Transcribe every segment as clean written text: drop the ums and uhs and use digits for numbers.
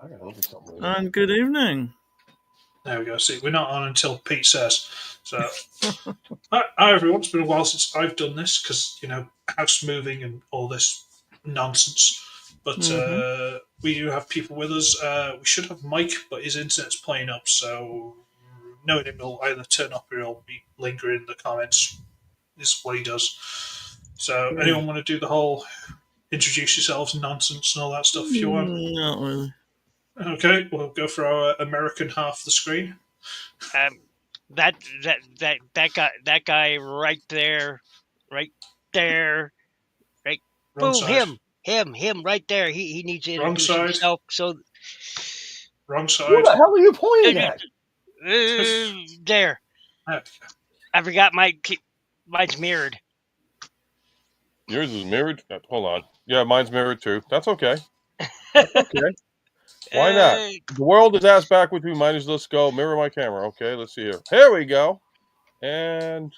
I gotta look at something later. And good evening. There we go. See, we're not on until Pete says. So, hi everyone. It's been a while since I've done this because house moving and all this nonsense. But we do have people with us. We should have Mike, but his internet's playing up, so knowing him, he'll either turn up or he'll be lingering in the comments. This is what he does. So, anyone want to do the whole introduce yourselves and nonsense and all that stuff if you want? Not really. Okay, we'll go for our American half of the screen. That guy right there, right. Wrong Boom, side. him right there. He needs to Wrong introduce side. himself. So Wrong side. What the hell are you pointing at? There. I forgot mine's mirrored. Yours is mirrored? Hold on. Yeah, mine's mirrored too. That's okay. That's okay. Why not? The world is ass backward through minus. Let's go. Mirror my camera. Okay, let's see here. Here we go. And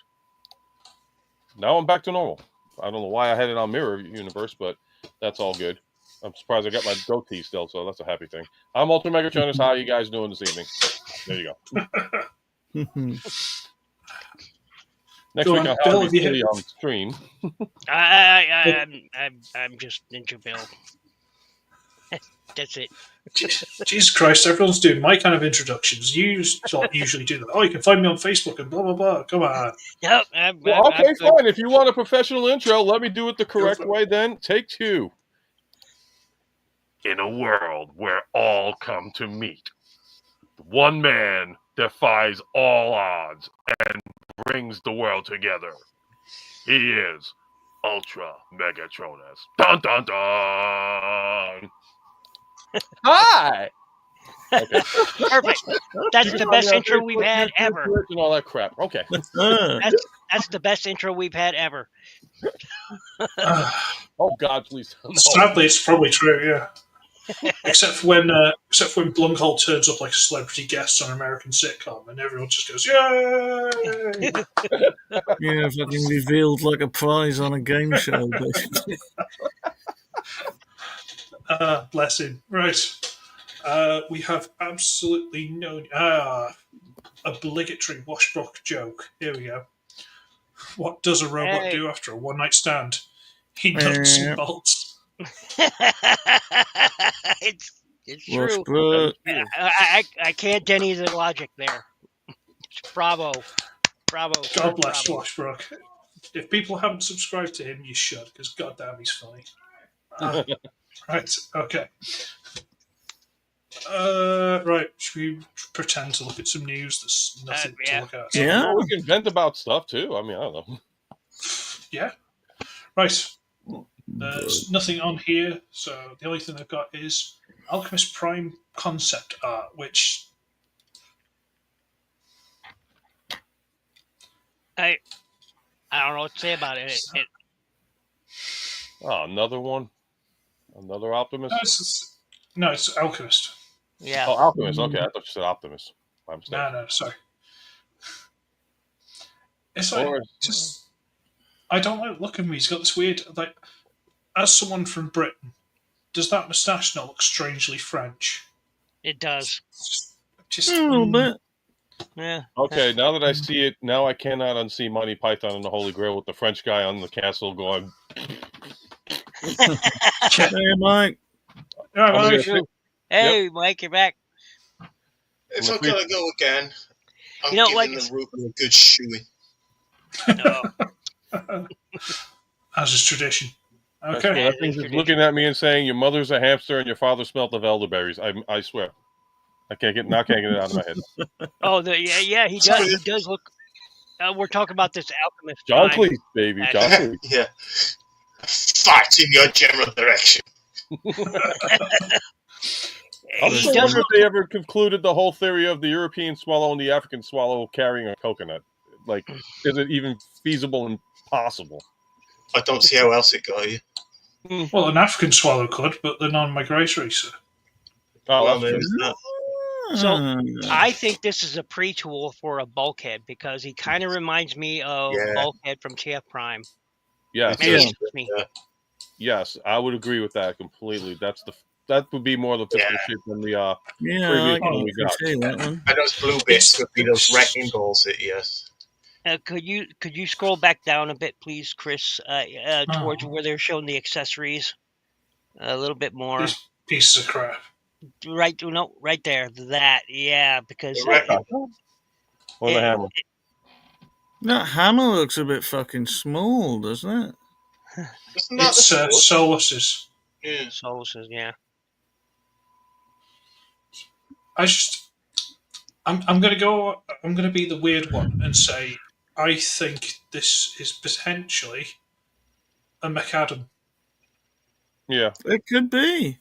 now I'm back to normal. I don't know why I had it on mirror universe, but that's all good. I'm surprised I got my goatee still, so that's a happy thing. I'm Ultra Megatronus. How are you guys doing this evening? There you go. Next week I'll be fully on stream. I'm just NinjaBill. That's it. Jesus Christ, everyone's doing my kind of introductions. You don't usually do that. Oh, you can find me on Facebook and blah, blah, blah. Come on. Yep. Okay, fine. If you want a professional intro, let me do it the correct way then. Take two. In a world where all come to meet, one man defies all odds and brings the world together. He is Ultra Megatronus. Dun, dun, dun. Hi. Okay. Perfect. That's the best intro we've had ever. And all that crap. Okay. That's the best intro we've had ever. Oh God, please. No. Sadly, it's probably true. Yeah. Except for when Blunghole turns up like a celebrity guest on an American sitcom, and everyone just goes, "Yay!" Yeah, fucking revealed like a prize on a game show, basically. Bless him. Right. We have absolutely no obligatory Washbrook joke. Here we go. What does a robot do after a one-night stand? He nuts and bolts. It's true. I can't deny the logic there. Bravo. God bless Washbrook. If people haven't subscribed to him, you should, because goddamn, he's funny. Right. Okay. Right. Should we pretend to look at some news? There's nothing to look at. Yeah. Well, we can vent about stuff too. I mean, I don't know. Yeah. Right. There's nothing on here, so the only thing I've got is Alchemist Prime concept art, which I don't know what to say about it. Oh, another one? Another Optimus? No, it's Alchemist. Yeah. Oh, Alchemist. Okay, I thought you said Optimus. My mistake. No, sorry. It's like just I don't like the look of him. He's got this weird like. As someone from Britain, does that moustache not look strangely French? It does. Just a little bit. Yeah. Okay, now that I see it, now I cannot unsee Monty Python and the Holy Grail with the French guy on the castle going. Hey, Mike. Hey, Mike, you're back. If I'm gonna go again, I'm giving the Ruben a good shoey. As is tradition. Okay. That thing's just looking at me and saying, "Your mother's a hamster and your father smelt of elderberries." I swear, I can't get it out of my head. Oh, yeah, he does. He does look. We're talking about this Alchemist. John Cleese, baby, John Cleese. Yeah, fart in your general direction. I was wondering if they ever concluded the whole theory of the European swallow and the African swallow carrying a coconut. Like, is it even feasible and possible? I don't see how else it got you. Well, an African swallow could, but they're non-migratory, so. Oh, so I think this is a pre-tool for a Bulkhead because he kind of reminds me of Bulkhead from TF Prime. Yes. Maybe it's Yes, I would agree with that completely. That's that would be more the physical shape than the previous one we got. That one. And those blue bits could be those wrecking balls. Yes. Could you scroll back down a bit, please, Chris, towards where they're showing the accessories a little bit more? These pieces of crap. Right, no, right there. That, yeah, because Or the hammer. That hammer looks a bit fucking small, doesn't it? It's Solus's. Yeah. Solus's, yeah. I'm gonna be the weird one and say I think this is potentially a McAdam. Yeah, it could be.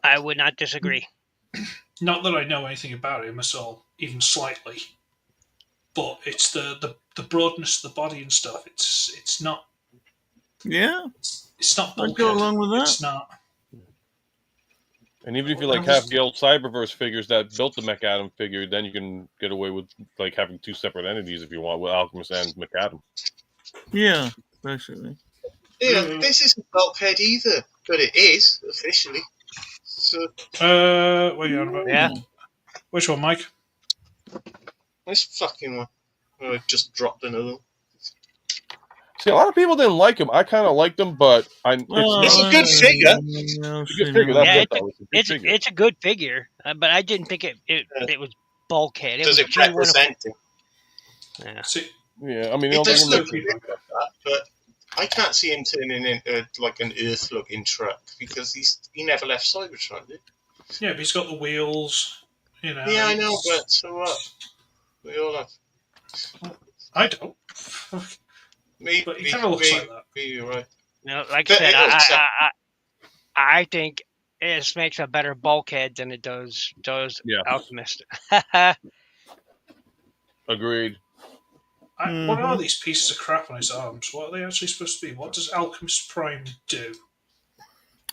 I would not disagree. Not that I know anything about him at all, even slightly. But it's the broadness of the body and stuff. It's not. Yeah. It's not. I'd go along with that. It's not. and even if you like have Guild Cyberverse figures that built the McAdam figure, then you can get away with like having two separate entities if you want with Alchemist and McAdam. Yeah, basically. Yeah, this isn't bulkhead either, but it is officially. So, what are you on about? Yeah. Which one, Mike? this fucking one. Oh, I just dropped another one. See, a lot of people didn't like him. I kind of liked him, but It's a good figure. It's a good figure. That's it's a good figure, but I didn't think it was bulkhead. Does it represent him? Yeah. See, yeah, I mean, It does look like that, but I can't see him turning into like an Earth-looking truck because he never left Cybertron, did he? yeah, but he's got the wheels. You know. Yeah, I know, but so what? We all have. I don't. Maybe, But he kind of looks like that. Maybe you're right. No, like But I said, I think this makes a better bulkhead than it does Alchemist. Agreed. What are these pieces of crap on his arms? What are they actually supposed to be? What does Alchemist Prime do?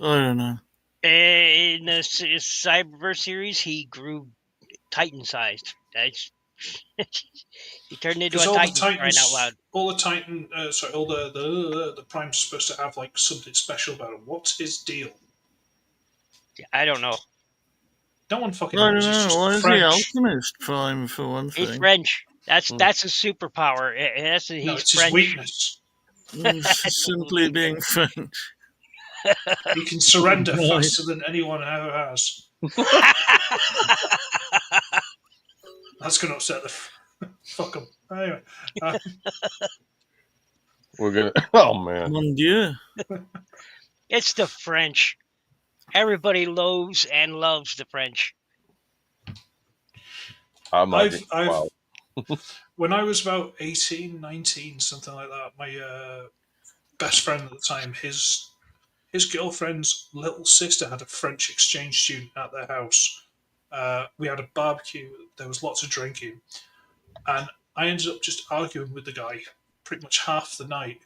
I don't know. In the Cyberverse series, he grew Titan-sized. He turned into a Titan, crying out loud. All the Titan, all the Primes are supposed to have like something special about him. What's his deal? I don't know. No one fucking I don't knows. He's know. just Why is French. he Alchemist Prime for one thing? He's French. That's his superpower. He's It's French. his weakness. Simply being French. He can surrender faster than anyone ever has. That's going to upset the fuck him. Anyway, We're gonna. Oh man. Mon Dieu. It's the French. Everybody loathes and loves the French. I've when I was about 18, 19, something like that, my best friend at the time, his girlfriend's little sister had a French exchange student at their house. We had a barbecue. There was lots of drinking, and I ended up just arguing with the guy pretty much half the night,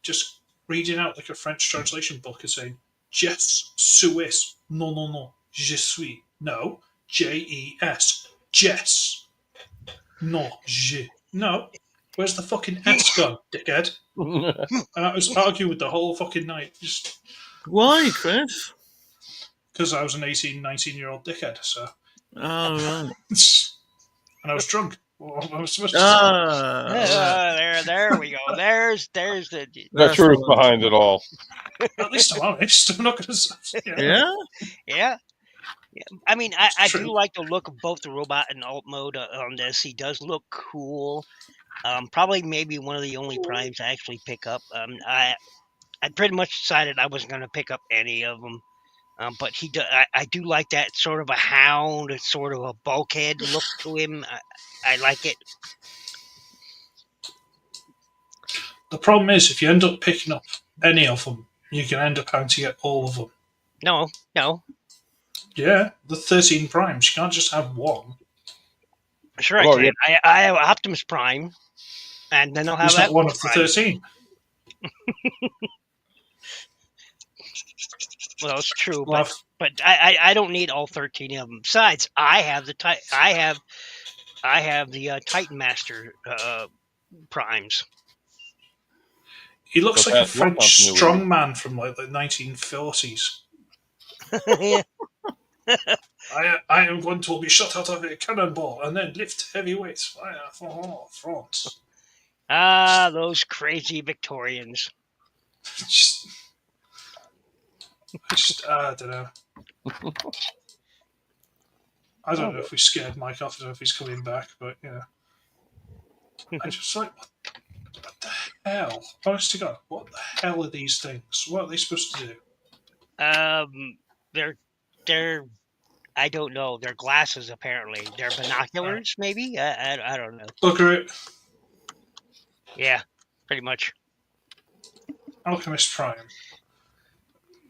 just reading out like a French translation book and saying, "Je suis, non, je suis, no, Jes, Jess, no, je, no." Where's the fucking S gone, dickhead? And I was arguing with the whole fucking night, just Why, Chris? because I was an 18, 19-year-old dickhead. So, Oh, right. and I was drunk. What I was supposed to say. There we go. There's the. The truth behind it all. At least I'm honest. I'm not going to say. Yeah? Yeah. I mean, I True. do like the look of both the robot and alt mode on this. He does look cool. Probably maybe one of the only primes I actually pick up. I pretty much decided I wasn't going to pick up any of them. But I do like that sort of a hound, sort of a bulkhead look to him. I like it. The problem is, if you end up picking up any of them, you can end up having to get all of them. No. Yeah, the 13 primes. You can't just have one. Sure, I can. Yeah. I have Optimus Prime, and then I'll have He's not one of the 13. Well, it's true, but I don't need all 13 of them. Besides, I have the Titan Master primes. He looks like a French strongman from like the 1940s. Yeah. I am going to be shot out of a cannonball and then lift heavy weights. France. Ah, those crazy Victorians. I don't know. I don't know if we scared Mike off. I don't know if he's coming back, but I just like, what the hell? Honest to God, what the hell are these things? What are they supposed to do? They're I don't know. They're glasses apparently. They're binoculars, maybe. I don't know. Look at it. Yeah, pretty much. Alchemist Prime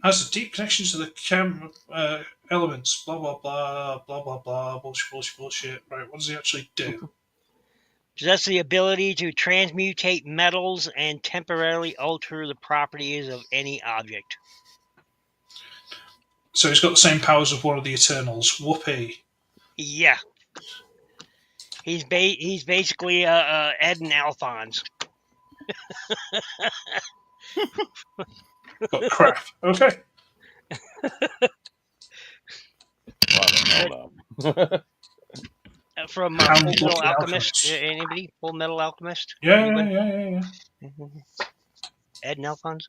has a deep connection to the elements. Blah blah blah blah blah blah. Bullshit. Right, what does he actually do? Possess the ability to transmutate metals and temporarily alter the properties of any object. So he's got the same powers of one of the Eternals. Whoopee. Yeah. He's basically Ed and Alphonse. But crap. Okay. From How Full many Metal Alchemists? Alchemist. Anybody? Full Metal Alchemist? Yeah. Ed and Alphonse?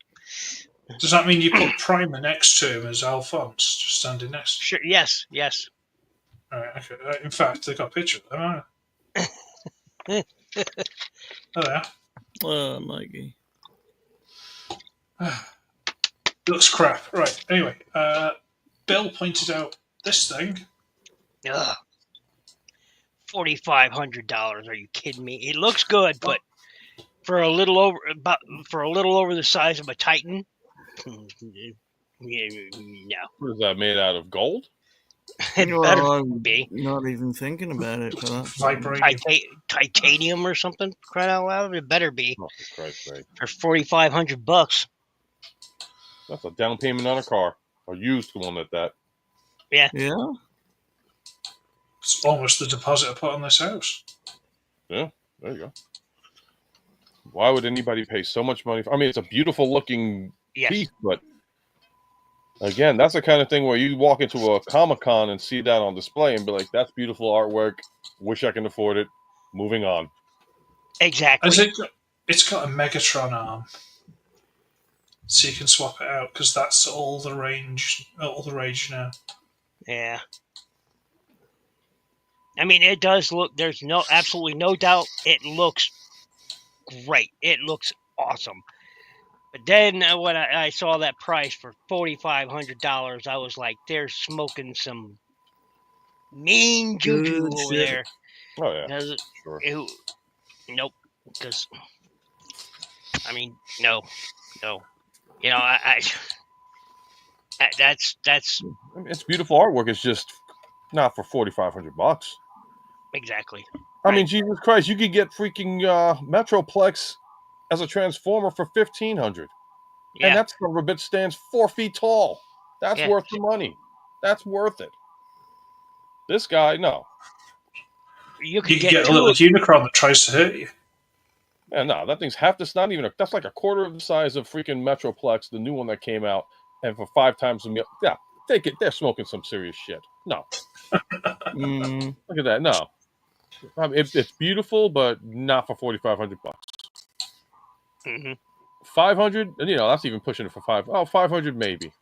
Does that mean you put Primer next to him as Alphonse, just standing next? Sure. Yes. All right. Okay. In fact, they got a picture of them. Oh, they are. Oh, Mikey. It looks crap. Right. Anyway, Bill pointed out this thing. Ugh. $4,500. Are you kidding me? It looks good, but for a little over the size of a Titan, no. What is that made out of? Gold? It better be. Not even thinking about it for that. Vibranium. Titanium or something. Crying out loud! It better be Oh, for Christ's sake. for $4,500. That's a down payment on a car. A used one at that. Yeah? It's almost the deposit I put on this house. Yeah, there you go. Why would anybody pay so much money for? I mean, it's a beautiful looking piece, but again, that's the kind of thing where you walk into a Comic-Con and see that on display and be like, that's beautiful artwork. Wish I can afford it. Moving on. Exactly. It's got a Megatron arm. So you can swap it out because that's all the rage now. Yeah. I mean, it does look. There's absolutely no doubt. It looks great. It looks awesome. But then when I saw that price for $4,500, I was like, they're smoking some mean juju over there. Oh yeah, sure. Nope. Because I mean, no. You know, that's. I mean, it's beautiful artwork. It's just not for $4,500. Exactly. I mean, Jesus Christ, you could get freaking Metroplex as a Transformer for $1,500. Yeah. And that son of a bitch stands 4 feet tall. That's worth the money. That's worth it. This guy, no. You can get a little Unicron that tries to hurt you. Yeah, no, that thing's that's like a quarter of the size of freaking Metroplex, the new one that came out, and for 5 times the meal. Yeah, take it. They're smoking some serious shit. No. Look at that. No. I mean, it's beautiful, but not for $4,500. Mm-hmm. 500, that's even pushing it for 500 maybe.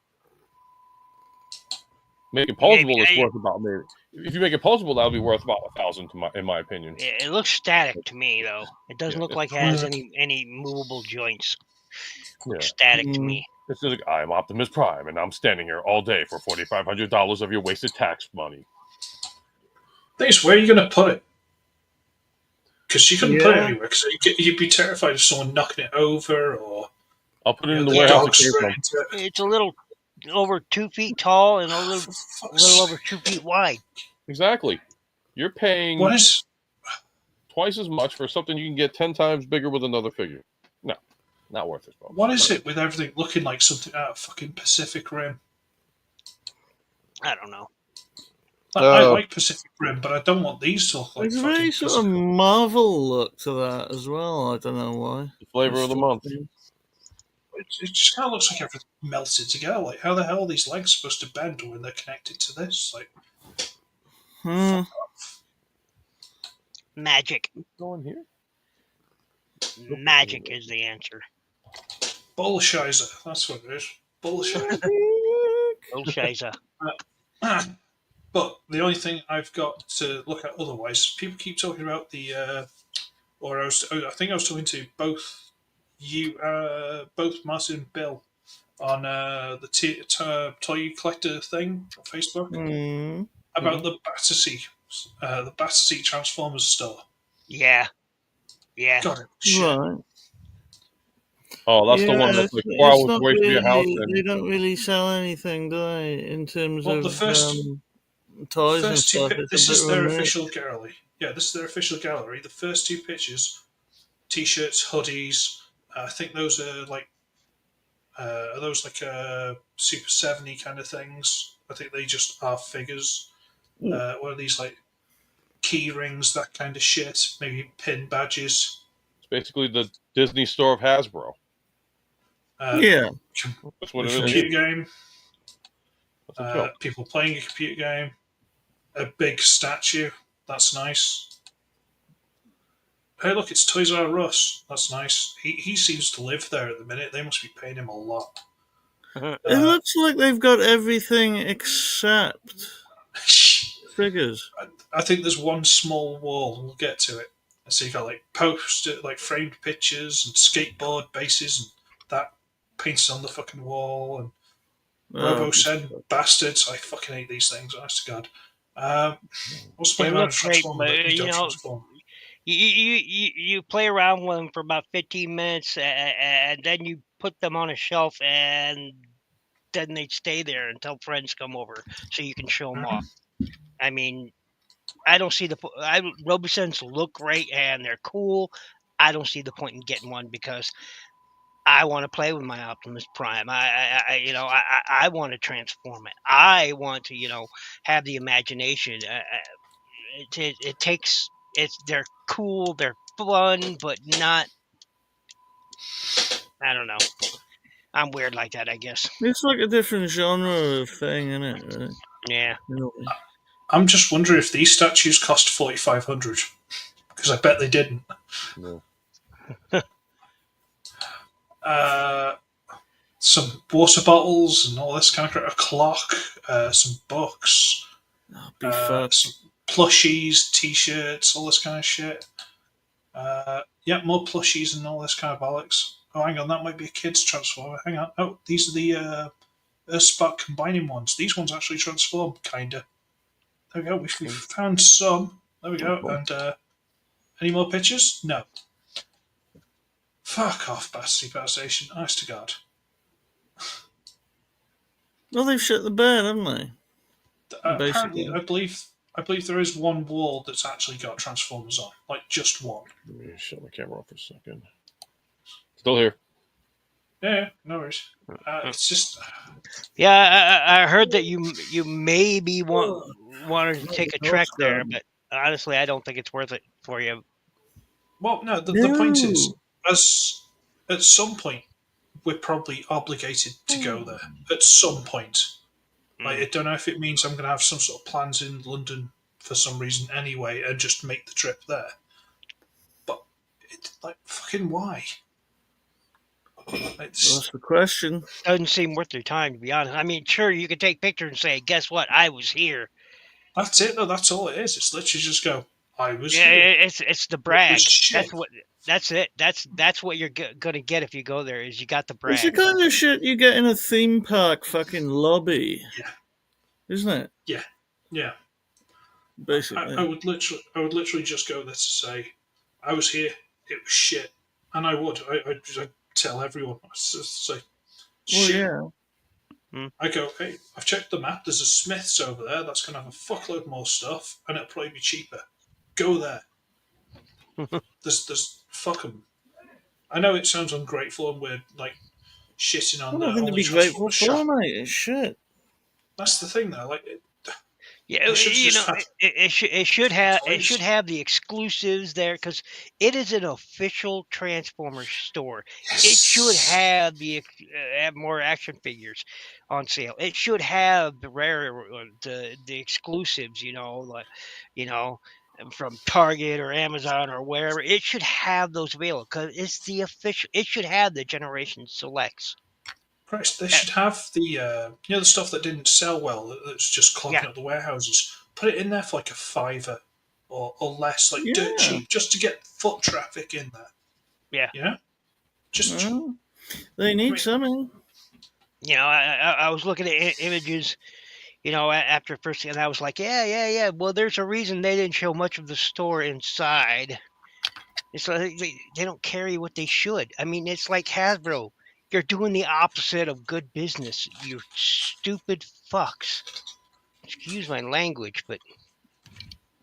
Make it posable, it's worth about maybe. If you make it posable, that'll be worth about $1,000 in my opinion. Yeah, it looks static to me though. It doesn't look like it has any movable joints. Looks static to me. It's just like, I'm Optimus Prime, and I'm standing here all day for $4,500 of your wasted tax money. Thing is, where are you going to put it? Because you couldn't put it anywhere. Because you'd be terrified of someone knocking it over, or I'll put it in the warehouse. It's a little over 2 feet tall and a little over 2 feet wide. Exactly. You're paying twice as much for something you can get 10 times bigger with another figure. No, not worth it. Folks. What is it with everything looking like something out of fucking Pacific Rim? I don't know. I like Pacific Rim, but I don't want these to look like There's a fucking very sort of Marvel look to that as well. I don't know why. The flavor of the month. it just kind of looks like everything melted together. Like, how the hell are these legs supposed to bend when they're connected to this? Like, Hmm. Magic. Going here. Magic is the answer. Bullshizer. That's what it is. Bullshizer. Bullshizer. But the only thing I've got to look at otherwise, people keep talking about the, I think I was talking to both Martin and Bill on the toy collector thing on Facebook about the Battersea Transformers store. Yeah. Yeah. God, shit. Right. Oh, that's the one that's like 4 hours away from your house. They don't really sell anything, do they? In terms Well, of the first toys and first two, stuff. It's this a is bit their remote. official gallery. Yeah, this is their official gallery. The first two pictures, t-shirts, hoodies. I think those are like, are those like Super 70 kind of things? I think they just are figures. What are these like key rings, that kind of shit? Maybe pin badges. It's basically the Disney store of Hasbro. Yeah. That's what it A really computer is. game. That's a joke. People playing a computer game. A big statue. That's nice. Hey, look, it's Toys R Us. That's nice. He seems to live there at the minute. They must be paying him a lot. It looks like they've got everything except figures. I think there's one small wall, and we'll get to it. So you got like like framed pictures and skateboard bases and that painted on the fucking wall. And Robo said, "Bastards! I fucking hate these things. Honest to God." What's the point They of look great, transform but that you don't you know, transform? you play around with them for about 15 minutes, and then you put them on a shelf, and then they stay there until friends come over, so you can show them off. I mean, I don't see the Robosens look great and they're cool. I don't see the point in getting one because I want to play with my Optimus Prime. I want to transform it. I want to, have the imagination. It takes. They're cool. They're fun, but not. I don't know. I'm weird like that, I guess. It's like a different genre of thing, isn't it? Right? Yeah. Really. I'm just wondering if these statues cost $4,500 because I bet they didn't. No. Some water bottles and all this kind of crap. A clock, some books, some plushies, t-shirts, all this kind of shit. Yeah, more plushies and all this kind of bollocks. Oh, hang on, that might be a kid's transformer. Hang on. Oh, these are the Earthspark combining ones. These ones actually transform, kinda. There we go. We've found some. There we go. And any more pictures? No. Fuck off, Battersea Power Station. Honest to God. Well, they've shut the bed, haven't they? Apparently, I believe there is one wall that's actually got Transformers on, like just one. Let me shut my camera off for a second. Still here. Yeah, no worries. It's just. Yeah, I heard that you maybe wanted to take a trek there, but honestly, I don't think it's worth it for you. Well, no. The point is, at some point, we're probably obligated to go there. At some point. Like, I don't know if it means I'm going to have some sort of plans in London for some reason anyway, and just make the trip there. But fucking why? That's the question. Doesn't seem worth your time, to be honest. I mean, sure, you could take pictures and say, "Guess what? I was here." That's it, though. That's all it is. It's literally just go, "I was here." here." It's the brag. That's it. That's what you're gonna get if you go there. Is you got the brag. It's the kind of shit you get in a theme park fucking lobby. Yeah. Isn't it? Yeah. Basically. I would literally just go there to say, "I was here. It was shit," and I would. I'd tell everyone. Say, shit. Well, yeah. I go, hey, I've checked the map. There's a Smith's over there. That's going to have a fuckload more stuff, and it'll probably be cheaper. Go there. There's fuck 'em. I know it sounds ungrateful, and we're like shitting on I don't think to be grateful for, mate. It's shit. That's the thing, though. Like, Yeah, They should you just know, have it should toys. have the exclusives there because it is an official Transformers store. It should Yes. have have more action figures on sale. It should have the rare the exclusives. You know, from Target or Amazon or wherever. It should have those available because it's the official. It should have the Generation Selects. Christ, they Uh, should have the the stuff that didn't sell well that's just yeah, clogging up the warehouses. Put it in there for like a fiver or less, like dirt Yeah. cheap, just to get foot traffic in there. yeah. You know, just Well, they need something. I was looking at images, after first, and I was like, yeah. Well, there's a reason they didn't show much of the store inside. It's like they don't carry what they should. I mean, it's like Hasbro. You're doing the opposite of good business. You stupid fucks. Excuse my language, but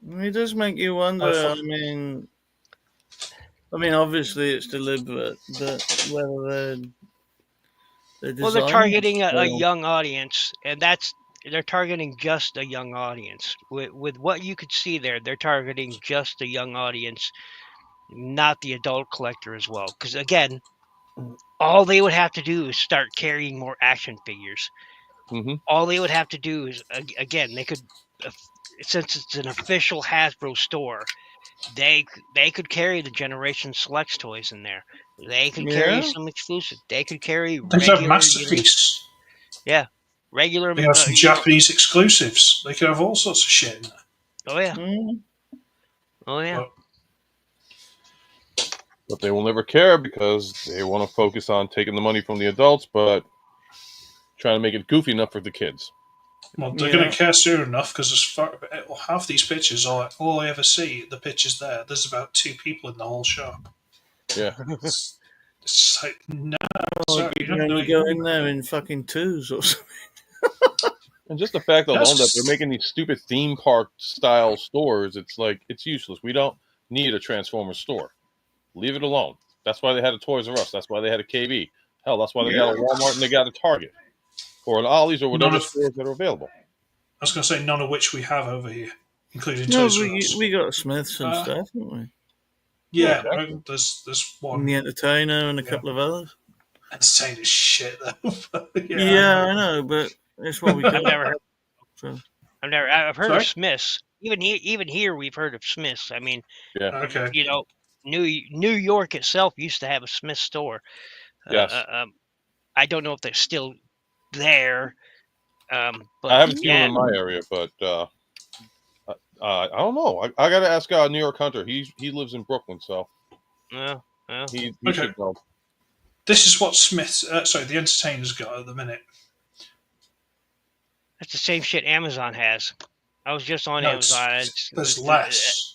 It does make you wonder. I mean, obviously it's deliberate, but whether they're well, they're designing targeting a well. young audience, and they're targeting just a young audience. With what you could see there, they're targeting just a young audience, not the adult collector as well. Because again, all they would have to do is start carrying more action figures. Mm-hmm. All they would have to do is, again, they could, since it's an official Hasbro store, they could carry the Generation Selects toys in there. They could carry some exclusive. They could carry they could have regular, Masterpiece. regular. They could have some Japanese exclusives. They could have all sorts of shit in there. Oh yeah. Mm. Oh yeah. But they will never care because they want to focus on taking the money from the adults, but trying to make it goofy enough for the kids. Well, they're going to care soon enough because half these pictures are like, all I ever see, the pictures there. There's about 2 people in the whole shop. Yeah. It's like, no. Well, Sorry, you you don't can know only go in there in fucking twos or something. And just the fact alone Yes. that they're making these stupid theme park style stores, it's like, it's useless. We don't need a Transformers store. Leave it alone. That's why they had a Toys R Us. That's why they had a KB. Hell, that's why they got a Walmart and they got a Target. Or an Ollie's or whatever stores that are available. I was going to say none of which we have over here, including No, Toys R Us. we got Smiths and stuff, haven't we? Yeah, Yeah, right, there's one. And the Entertainer and a couple of others. Entertainer shit though. Yeah, I know, but it's what we got. I've never heard. So. I've heard Sorry? of Smiths. Even here, we've heard of Smiths. I mean, Okay. New York itself used to have a Smith store. Yes. I don't know if they're still there. But I haven't seen them in my area, but I don't know. I got to ask New York Hunter. He lives in Brooklyn, so he should know. This is what the Entertainer's got at the minute. That's the same shit Amazon has. I was just on Amazon. There's less.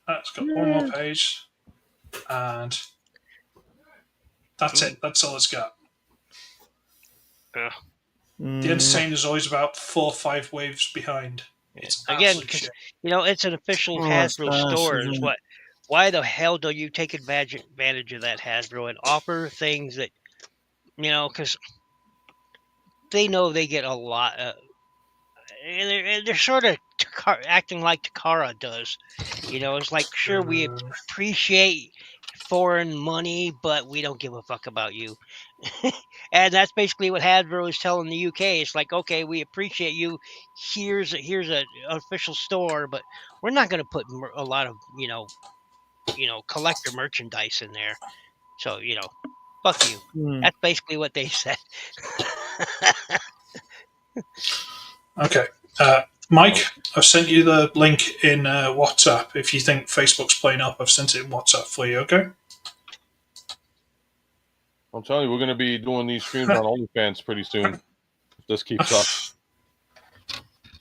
It's got one more page, and that's it. That's all it's got. The Entertainer's always about 4 or 5 waves behind. It's again, absolute shit. It's an official Hasbro store. Why the hell don't you take advantage of that, Hasbro, and offer things that, because they know they get a lot. And they're sort of acting like Takara does. It's like, sure, we appreciate foreign money, but we don't give a fuck about you. And that's basically what Hasbro is telling the UK. It's like, okay, we appreciate you. Here's an official store, but we're not going to put a lot of collector merchandise in there. So fuck you. That's basically what they said. Okay, Mike, I've sent you the link in WhatsApp. If you think Facebook's playing up, I've sent it in WhatsApp for you. Okay. I'm telling you, we're going to be doing these streams on OnlyFans pretty soon. If this keeps up.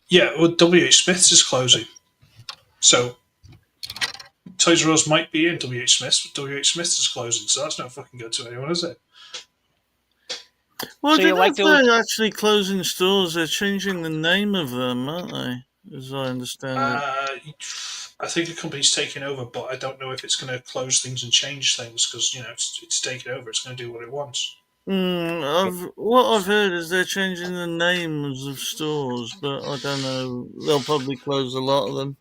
Yeah, well, WH Smith's is closing. So, Toys R Us might be in WH Smith's, but WH Smith's is closing, so that's not fucking good to anyone, is it? Well, So they're actually closing stores. They're changing the name of them, aren't they? As I understand it. I think a company's taking over, but I don't know if it's going to close things and change things because it's taking over. It's going to do what it wants. What I've heard is they're changing the names of stores, but I don't know. They'll probably close a lot of them.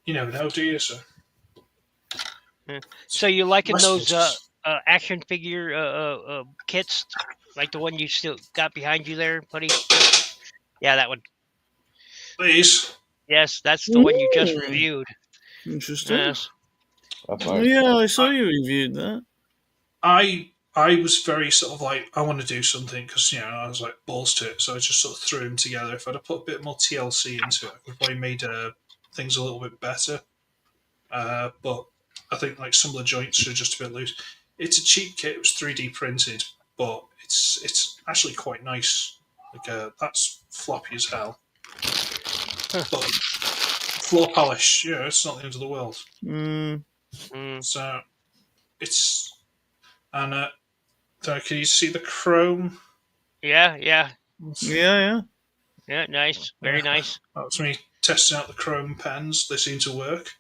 You never know, do you? So, So you liking those Westworld's- action figure kits, like the one you still got behind you there, buddy? Yeah, that one. Please. Yes, that's the one you just Ooh. reviewed. Interesting. Yes. That's nice. Yeah, I saw you reviewed that. I was very sort of like, I want to do something because, I was like balls to it. So I just sort of threw them together. If I'd have put a bit more TLC into it, I could have probably made things a little bit better. But I think like some of the joints are just a bit loose. It's a cheap kit. It was 3D printed, but it's actually quite nice. Like that's floppy as hell. But floor polish, it's not the end of the world. So it's and can you see the chrome? Yeah. Yeah. Yeah, nice. Very nice. That was me testing out the chrome pens. They seem to work.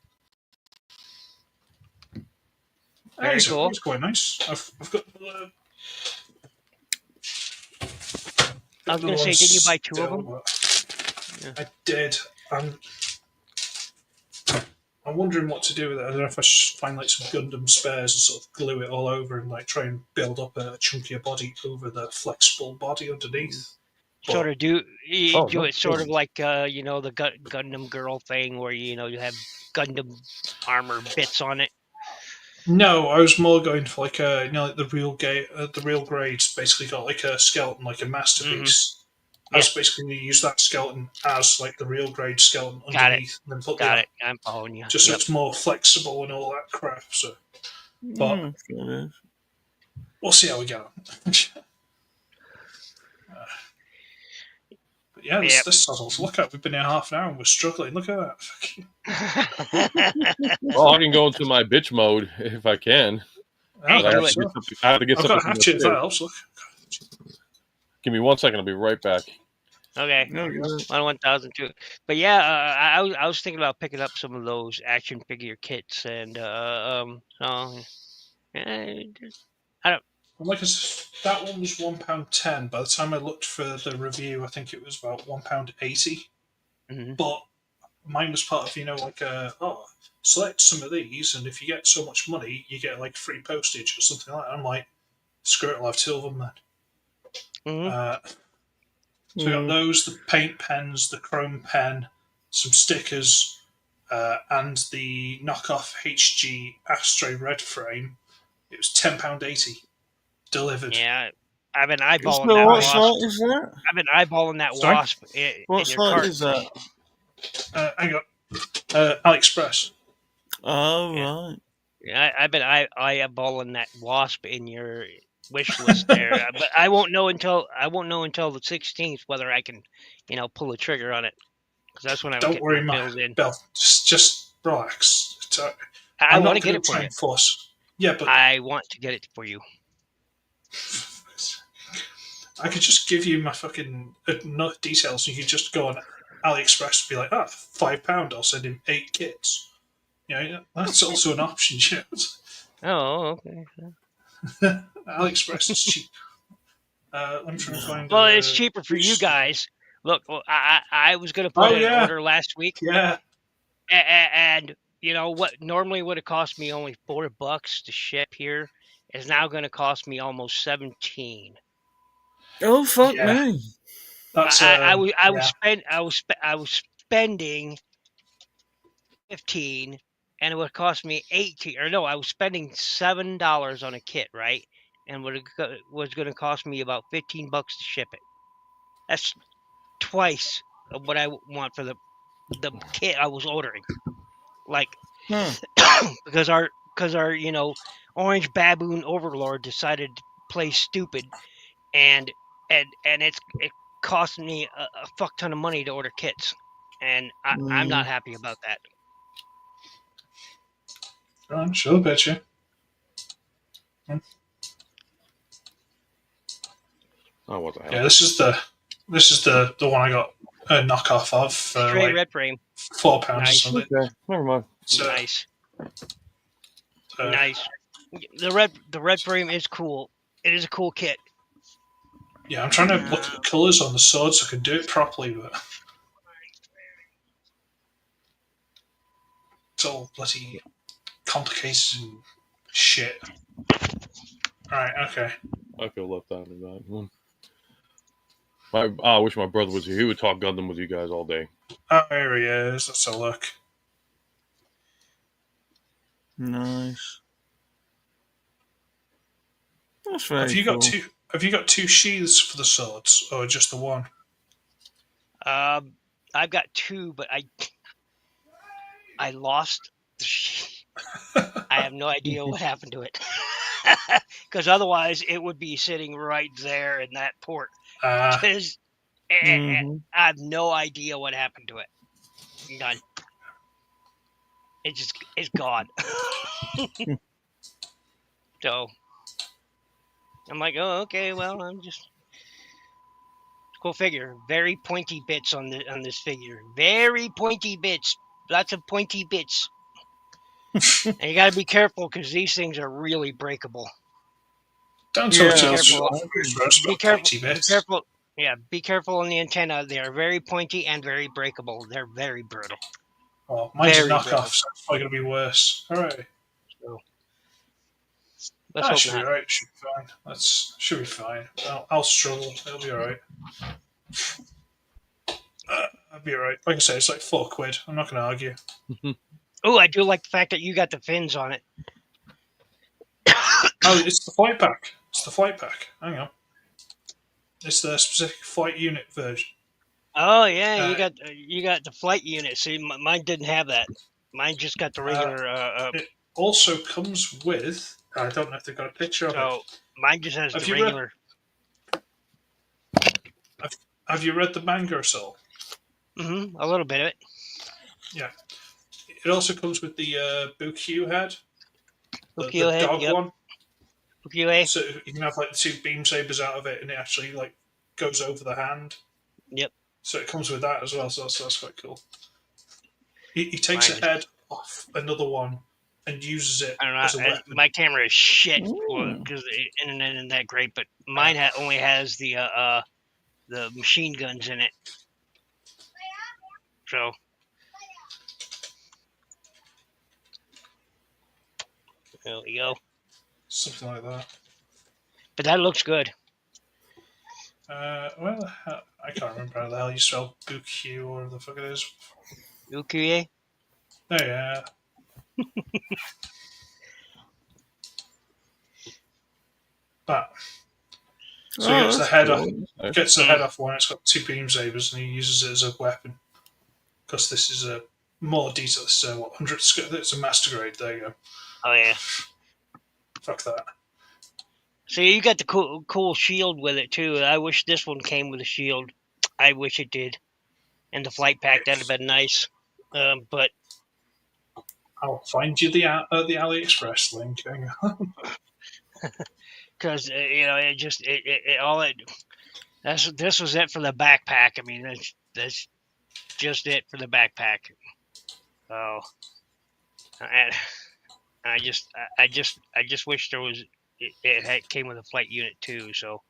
Very cool. It's quite nice. I've got. I was going to say, didn't you buy two of them? I did. I'm wondering what to do with it. I don't know if I should find like some Gundam spares and sort of glue it all over and like try and build up a chunkier body over the flexible body underneath. Sort of do no it sort of kidding. like the Gundam girl thing where you have Gundam armor bits on it. No, I was more going for like like the real grades basically got like a skeleton, like a masterpiece. I was basically going to use that skeleton as like the real grade skeleton underneath, and then put Got it. I'm following you. just so it's more flexible and all that crap. So, but we'll see how we go. But yeah, this saddles. Look at, we've been here half an hour and we're struggling. Look at that. Well, I can go into my bitch mode if I can. Oh, But I have to get I've something. got a hatchet if that helps. Look. Give me 1 second. I'll be right back. Okay. 1,002. But yeah, I was thinking about picking up some of those action figure kits, and I don't. Like that one was £1.10. By the time I looked for the review, I think it was about £1.80. But mine was part of select some of these, and if you get so much money, you get like free postage or something like that. I'm like, screw it, I'll have two of them then. So we got those, the paint pens, the chrome pen, some stickers, and the knockoff HG Astray Red frame. It was £10.80 delivered. Yeah, I've been eyeballing So that what wasp. site is that? I've been eyeballing that Sorry? wasp in What your site cart. is that? Hang on. AliExpress. Oh, Yeah. right. Yeah, I've been eyeballing that wasp in your wish list there, but I won't know until the 16th whether I can, pull the trigger on it, because that's when I Don't get worry, my bills in. Bill. Just relax. I I'm want not to get going it to for try you. and force. Yeah, but I want to get it for you. I could just give you my fucking details, and you could just go on AliExpress and be like, £5. I'll send him 8 kits. That's also an option. Oh, okay. AliExpress is cheap. Let me try and find. Well, it's cheaper for you guys. Look, I was going to put in an order last week. Yeah. And what normally would have cost me only $4 to ship here is now going to cost me almost 17. Oh, fuck Yeah. me. That's I was spending 15, and it would cost me 18. Or no, I was spending $7 on a kit, right? And was going to cost me about $15 to ship it. That's twice of what I want for the kit I was ordering. Like, because our orange baboon overlord decided to play stupid, and it cost me a fuck ton of money to order kits, and I'm not happy about that. I'm sure, bet you. Oh, what the hell? Yeah, this is the one I got a knockoff of for Stray red frame. £4 or Nice. something. Okay, never mind. So, Nice. uh, Nice. The red frame is cool. It is a cool kit. Yeah, I'm trying to look at the colours on the sword so I can do it properly, but it's all bloody complicated and shit. Alright, okay. I feel left out of that one. I wish my brother was here. He would talk Gundam with you guys all day. Oh, there he is. Let's have a look. Nice. That's very Have you cool. got two? Have you got two sheaths for the swords, or just the one? I've got two, but I lost the sheath. I have no idea what happened to it. Because otherwise it would be sitting right there in that port. I have no idea what happened to it. None. It's gone. So I'm like, oh, okay, well, I'm just cool figure. Very pointy bits on this figure. Very pointy bits. Lots of pointy bits. And you got to be careful because these things are really breakable. Don't talk to us. Be careful. Be careful. Yeah, be careful on the antenna. They are very pointy and very breakable. They're very brittle. Oh, mine's a knockoff, so it's probably going to be worse. All right. So, that should be all right. Should be fine. Should be fine. I'll struggle. It'll be all right. I'll be all right. Like I say, it's like £4. I'm not going to argue. Oh, I do like the fact that you got the fins on it. Oh, it's the flight pack. It's the flight pack. Hang on. It's the specific flight unit version. Oh yeah, you got the flight unit. See, mine didn't have that. Mine just got the regular. It also comes with. I don't know if they've got a picture of it. Mine just has the regular. Have you read the manga at all? Mm-hmm. A little bit of it. Yeah. It also comes with the Bukyu head. The head, dog one. Bukyu. So you can have like the two beam sabers out of it, and it actually like goes over the hand. Yep. So it comes with that as well. So that's quite cool. He takes a head off another one and uses it as a weapon. My camera is shit because the internet isn't that great, but mine only has the machine guns in it. So. There we go. Something like that. But that looks good. Well, I can't remember how the hell you spell Bukyu or whatever the fuck it is. Bukyu? Oh, yeah. That. So he gets the head off. Gets the head off one. It's got two beam sabers, and he uses it as a weapon. Because this is a more detail. This is a 100. It's a master grade. There you go. Oh yeah. Fuck that. So you got the cool shield with it too. I wish this one came with a shield. I wish it did. And the flight pack, that'd have been nice. But I'll find you the AliExpress link. Hang on. Because this was it for the backpack. I mean, that's just it for the backpack. Oh, and I just wish there was it came with a flight unit too. So,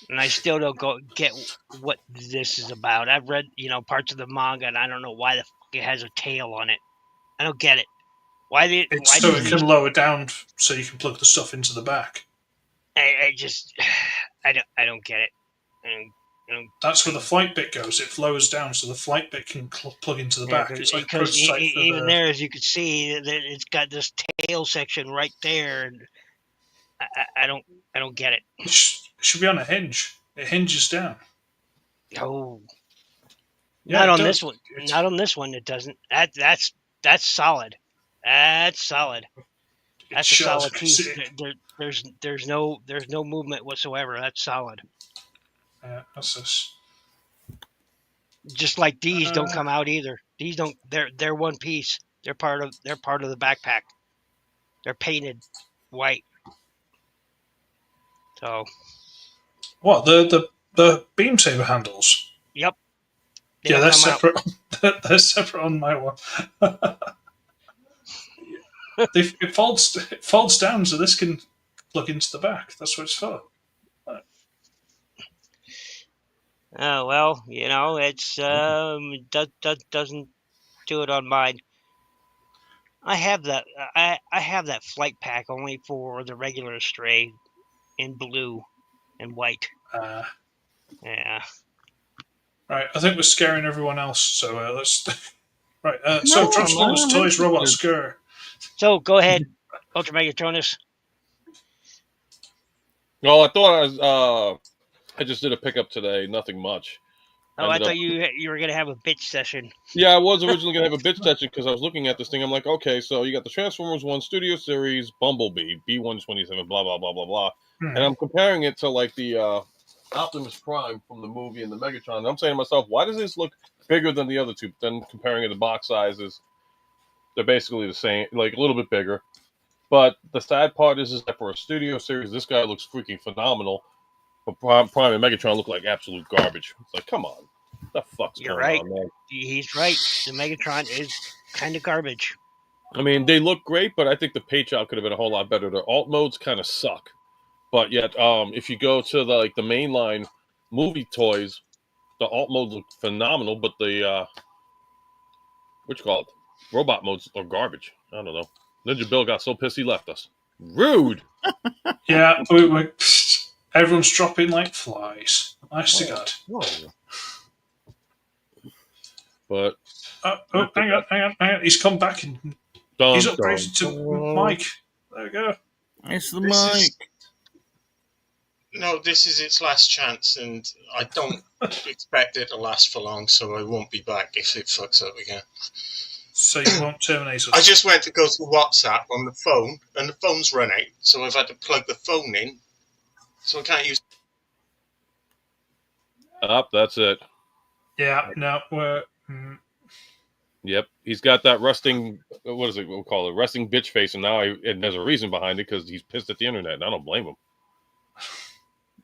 and I still don't get what this is about. I've read parts of the manga, and I don't know why the fuck it has a tail on it. I don't get it. So it can lower down, so you can plug the stuff into the back. I don't get it. That's where the flight bit goes. It lowers down, so the flight bit can plug into the back. It's like because even there, as you can see, that it's got this tail section right there, and I don't get it. It should be on a hinge. It hinges down. Oh, yeah, not on this one. Not on this one. It doesn't. That's solid. That's solid. That's a solid piece. There's no movement whatsoever. That's solid. Yeah, that's this. Just like these don't come out either. These don't. They're one piece. They're part of the backpack. They're painted white. So. What the beam saber handles? Yep. They Yeah, don't they're come out. separate. They're separate on my one. It folds down, so this can plug into the back. That's what it's for. Oh well, it's doesn't do it on mine. I have that. I have that flight pack only for the regular Stray in blue and white. Yeah. Right, I think we're scaring everyone else. So let's. Right. So No, Transformers, I'm Toys, Robot, interested. Scare. So go ahead, Ultra Megatronus. Well, I thought I just did a pickup today. Nothing much. Oh, I Ended up. thought you were gonna have a bitch session. Yeah, I was originally gonna have a bitch session because I was looking at this thing. I'm like, okay, so you got the Transformers One Studio Series Bumblebee B127, blah blah blah blah blah, and I'm comparing it to like the Optimus Prime from the movie and the Megatron. And I'm saying to myself, why does this look bigger than the other two? Then comparing it to box sizes, they're basically the same, like a little bit bigger. But the sad part is that for a Studio Series, this guy looks freaking phenomenal. But Prime and Megatron look like absolute garbage. It's like, come on, what the fuck's You're going right. on, man? He's right. The Megatron is kind of garbage. I mean, they look great, but I think the paint job could have been a whole lot better. Their alt modes kind of suck. But yet, if you go to the mainline movie toys, the alt modes look phenomenal, but the what you call it, robot modes are garbage. I don't know. NinjaBill got so pissed he left us. Rude. Yeah, everyone's dropping like flies. Nice to God. But Hang on. He's come back and he's upgraded to Mike. There we go. It's the This mic. is- No, this is its last chance, and I don't expect it to last for long, so I won't be back if it fucks up again. So you won't terminate us. I just went to go to WhatsApp on the phone, and the phone's run out, so I've had to plug the phone in, so I can't use. That's it. Yeah, no, we're. Yep, he's got that resting. What is it? We'll call it resting bitch face, and now and there's a reason behind it because he's pissed at the internet, and I don't blame him.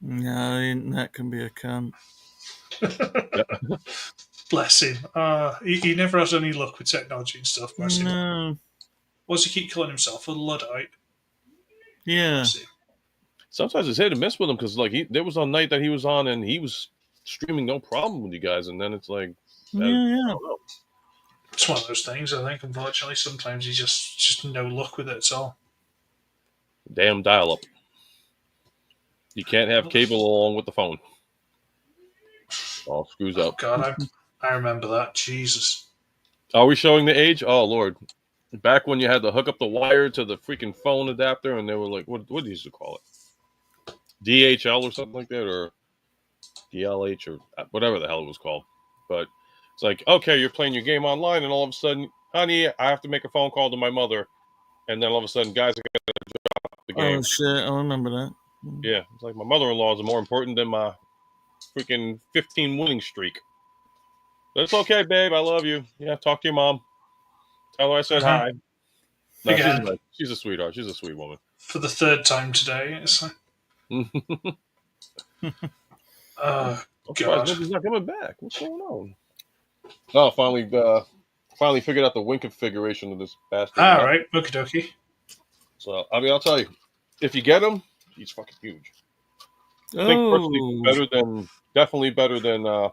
No, the internet can be a cunt. Bless him. He never has any luck with technology and stuff. Bless him. No. What does he keep calling himself? A Luddite? Yeah. Bless him. Sometimes it's hit and miss with him because there was a night that he was on and he was streaming no problem with you guys, and then it's like, Yeah. It's one of those things, I think, unfortunately. Sometimes he's just no luck with it at all. damn dial up. You can't have cable along with the phone. All screws Oh, up. God, I remember that. Jesus. Are we showing the age? Oh, Lord. Back when you had to hook up the wire to the freaking phone adapter, and they were like, what did you call it? DHL or something like that, or DLH or whatever the hell it was called. But it's like, okay, you're playing your game online, and all of a sudden, honey, I have to make a phone call to my mother. And then all of a sudden, guys, I got to drop the game. Oh, shit. I remember that. Yeah, it's like my mother-in-law is more important than my freaking 15 winning streak. But it's okay, babe. I love you. Yeah, talk to your mom. Tell her I said hi. No, Again. she's a sweetheart. She's a sweet woman. For the third time today. It's like, oh, God. He's not coming back. What's going on? Oh, finally figured out the wing configuration of this bastard. All right, okie dokie. So, I mean, I'll tell you, if you get him, he's fucking huge. I think personally definitely better than the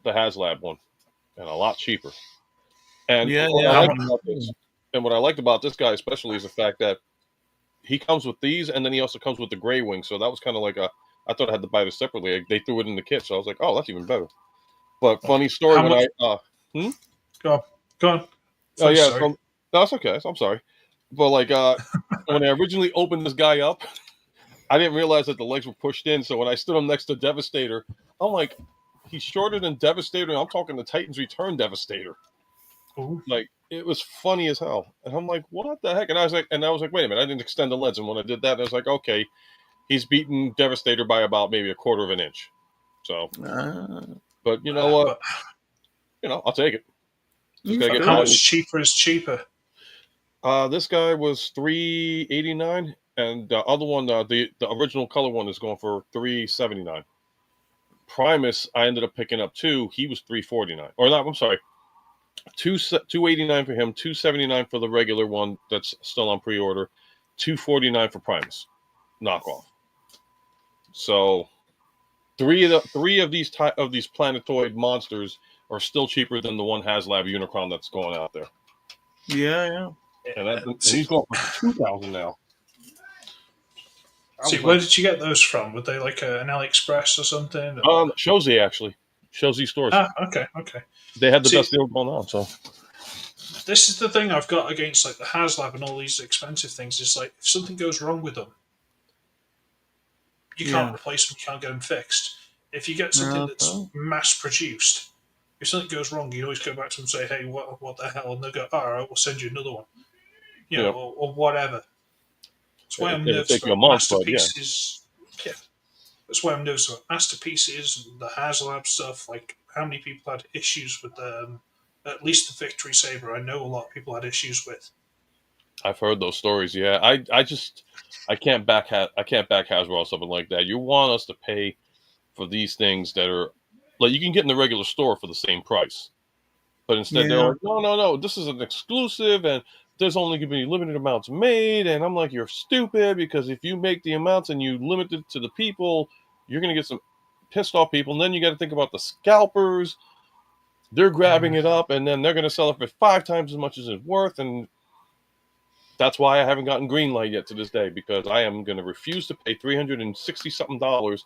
HasLab one, and a lot cheaper. And what I liked about this guy especially is the fact that he comes with these, and then he also comes with the gray wing. So that was kind of like I thought I had to buy this separately. They threw it in the kit, so I was like, oh, that's even better. But funny story Go on. Oh yeah, sorry. no, that's okay. I'm sorry, but like when I originally opened this guy up, I didn't realize that the legs were pushed in. So when I stood him next to Devastator, I'm like, he's shorter than Devastator. And I'm talking the Titans Return Devastator. Ooh. Like it was funny as hell, and I'm like, what the heck? And I was like, wait a minute, I didn't extend the legs, and when I did that, I was like, okay, he's beaten Devastator by about maybe a quarter of an inch. So, but you know what? I'll take it. How much cheaper is cheaper? This guy was $389, and the other one, the original color one, is going for $379. Primus, I ended up picking up 2. He was $349. Or not, I'm sorry. $289 for him, $279 for the regular one that's still on pre-order, $249 for Primus knockoff. So three of these planetoid monsters are still cheaper than the one HasLab Unicron that's going out there. Yeah. And he's going for $2,000 now. See, where did you get those from? Were they like an AliExpress or something? Shozy, actually. Shozy stores. Okay. They had the best deal going on, so. This is the thing I've got against like the HasLab and all these expensive things. Is like if something goes wrong with them, you can't replace them. You can't get them fixed. If you get something that's mass produced, if something goes wrong, you always go back to them and say, "Hey, what the hell?" And they'll go, "All right, we'll send you another one," or whatever. That's why I'm nervous about masterpieces. Yeah, that's why I'm nervous about masterpieces and the HasLab stuff. Like, how many people had issues with at least the Victory Saber? I know a lot of people had issues with. I've heard those stories. Yeah, I can't back Hasbro or something like that. You want us to pay for these things that are like you can get in the regular store for the same price, but instead they're like, no, this is an exclusive and there's only going to be limited amounts made. And I'm like, you're stupid, because if you make the amounts and you limit it to the people, you're going to get some pissed off people. And then you got to think about the scalpers. They're grabbing it up and then they're going to sell it for 5 times as much as it's worth. And that's why I haven't gotten green light yet to this day, because I am going to refuse to pay $360-something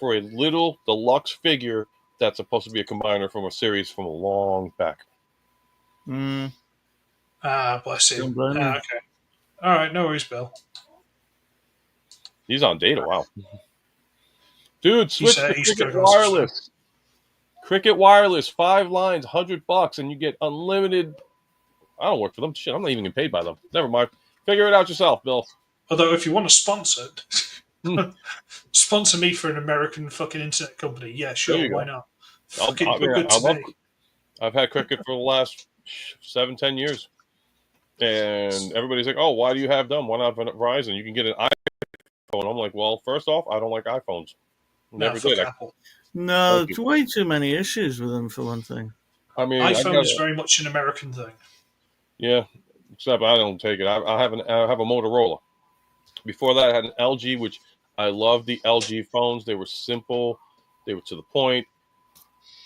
for a little deluxe figure that's supposed to be a combiner from a series from a long back. Bless him. Okay. All right, no worries, Bill. He's on data. Wow. Dude, switch to Cricket Wireless. Cricket Wireless, 5 lines, $100, and you get unlimited. I don't work for them. Shit, I'm not even getting paid by them. Never mind. Figure it out yourself, Bill. Although, if you want to sponsor it, sponsor me for an American fucking internet company. Yeah, sure, why not? I've had Cricket for the last 7-10 years. And everybody's like, oh, why do you have them? Why not Verizon? You can get an iPhone. I'm like, well, first off, I don't like iPhones. Never did. No, way too many issues with them, for one thing. I mean, iPhone is very much an American thing. Yeah, except I don't take it. I have a Motorola. Before that, I had an LG, which I loved the LG phones. They were simple, they were to the point,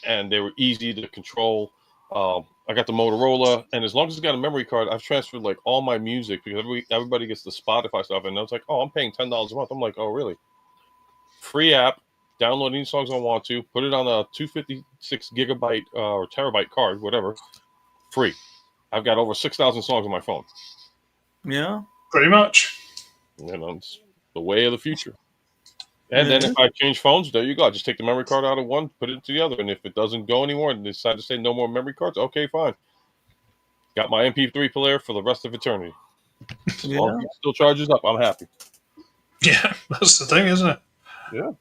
and they were easy to control. I got the Motorola, and as long as it's got a memory card, I've transferred like all my music, because everybody gets the Spotify stuff, and it's like, oh, I'm paying $10 a month. I'm like, oh, really? Free app, download any songs I want to, put it on a 256 gigabyte or terabyte card, whatever, free. I've got over 6,000 songs on my phone. Yeah, pretty much. It's the way of the future. And then if I change phones, there you go. I just take the memory card out of one, put it to the other. And if it doesn't go anymore and they decide to say no more memory cards, okay, fine. Got my MP3 player for the rest of eternity. As long as it still charges up, I'm happy. Yeah, that's the thing, isn't it? Yeah.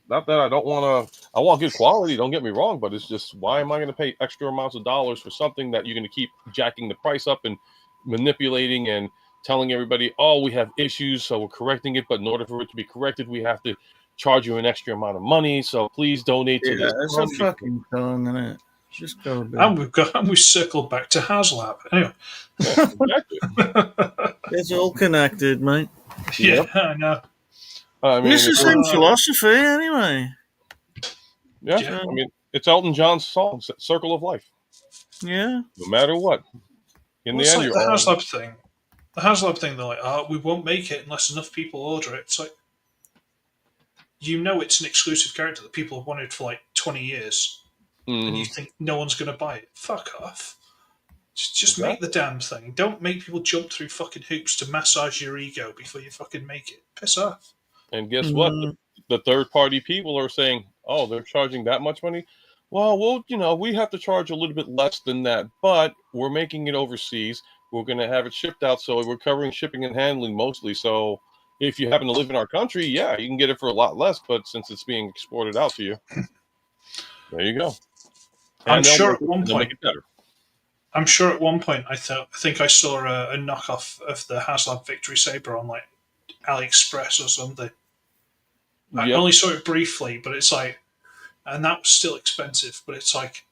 Not that I don't want to. I want good quality, don't get me wrong, but it's just, why am I going to pay extra amounts of dollars for something that you're going to keep jacking the price up and manipulating and telling everybody, oh, we have issues, so we're correcting it, but in order for it to be corrected, we have to charge you an extra amount of money, so please donate to this. It's a fucking tongue, isn't it? Just go a bit. And we've circled back to HasLab. Anyway. Yeah, exactly. It's all connected, mate. Yeah, I know. I mean, it's the same philosophy, anyway. Yeah, I mean, it's Elton John's song, Circle of Life. Yeah. No matter what. In the end, like the HasLab thing. The HasLab thing, they're like, oh, we won't make it unless enough people order it. It's like, it's an exclusive character that people have wanted for like 20 years. And you think no one's going to buy it. Fuck off. Just make the damn thing. Don't make people jump through fucking hoops to massage your ego before you fucking make it. Piss off. And guess what? The third-party people are saying, oh, they're charging that much money? Well, we have to charge a little bit less than that, but we're making it overseas. We're going to have it shipped out, so we're covering shipping and handling mostly. So if you happen to live in our country, yeah, you can get it for a lot less, but since it's being exported out to you, there you go. And I'm sure at one point, make it better. I'm sure at one point I think I saw a knockoff of the HasLab Victory Saber on like AliExpress or something. I Yep. only saw it briefly, but it's like, and that was still expensive. But it's like,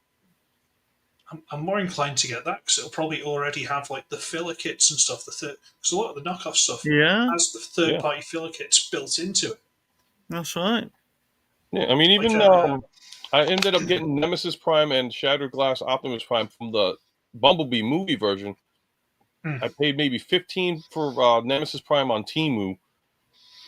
I'm more inclined to get that because it'll probably already have like the filler kits and stuff. Because a lot of the knockoff stuff Yeah, has the third-party filler kits built into it. that's right. Yeah, I mean, even Like, I ended up getting Nemesis Prime and Shattered Glass Optimus Prime from the Bumblebee movie version. I paid maybe 15 for Nemesis Prime on Temu,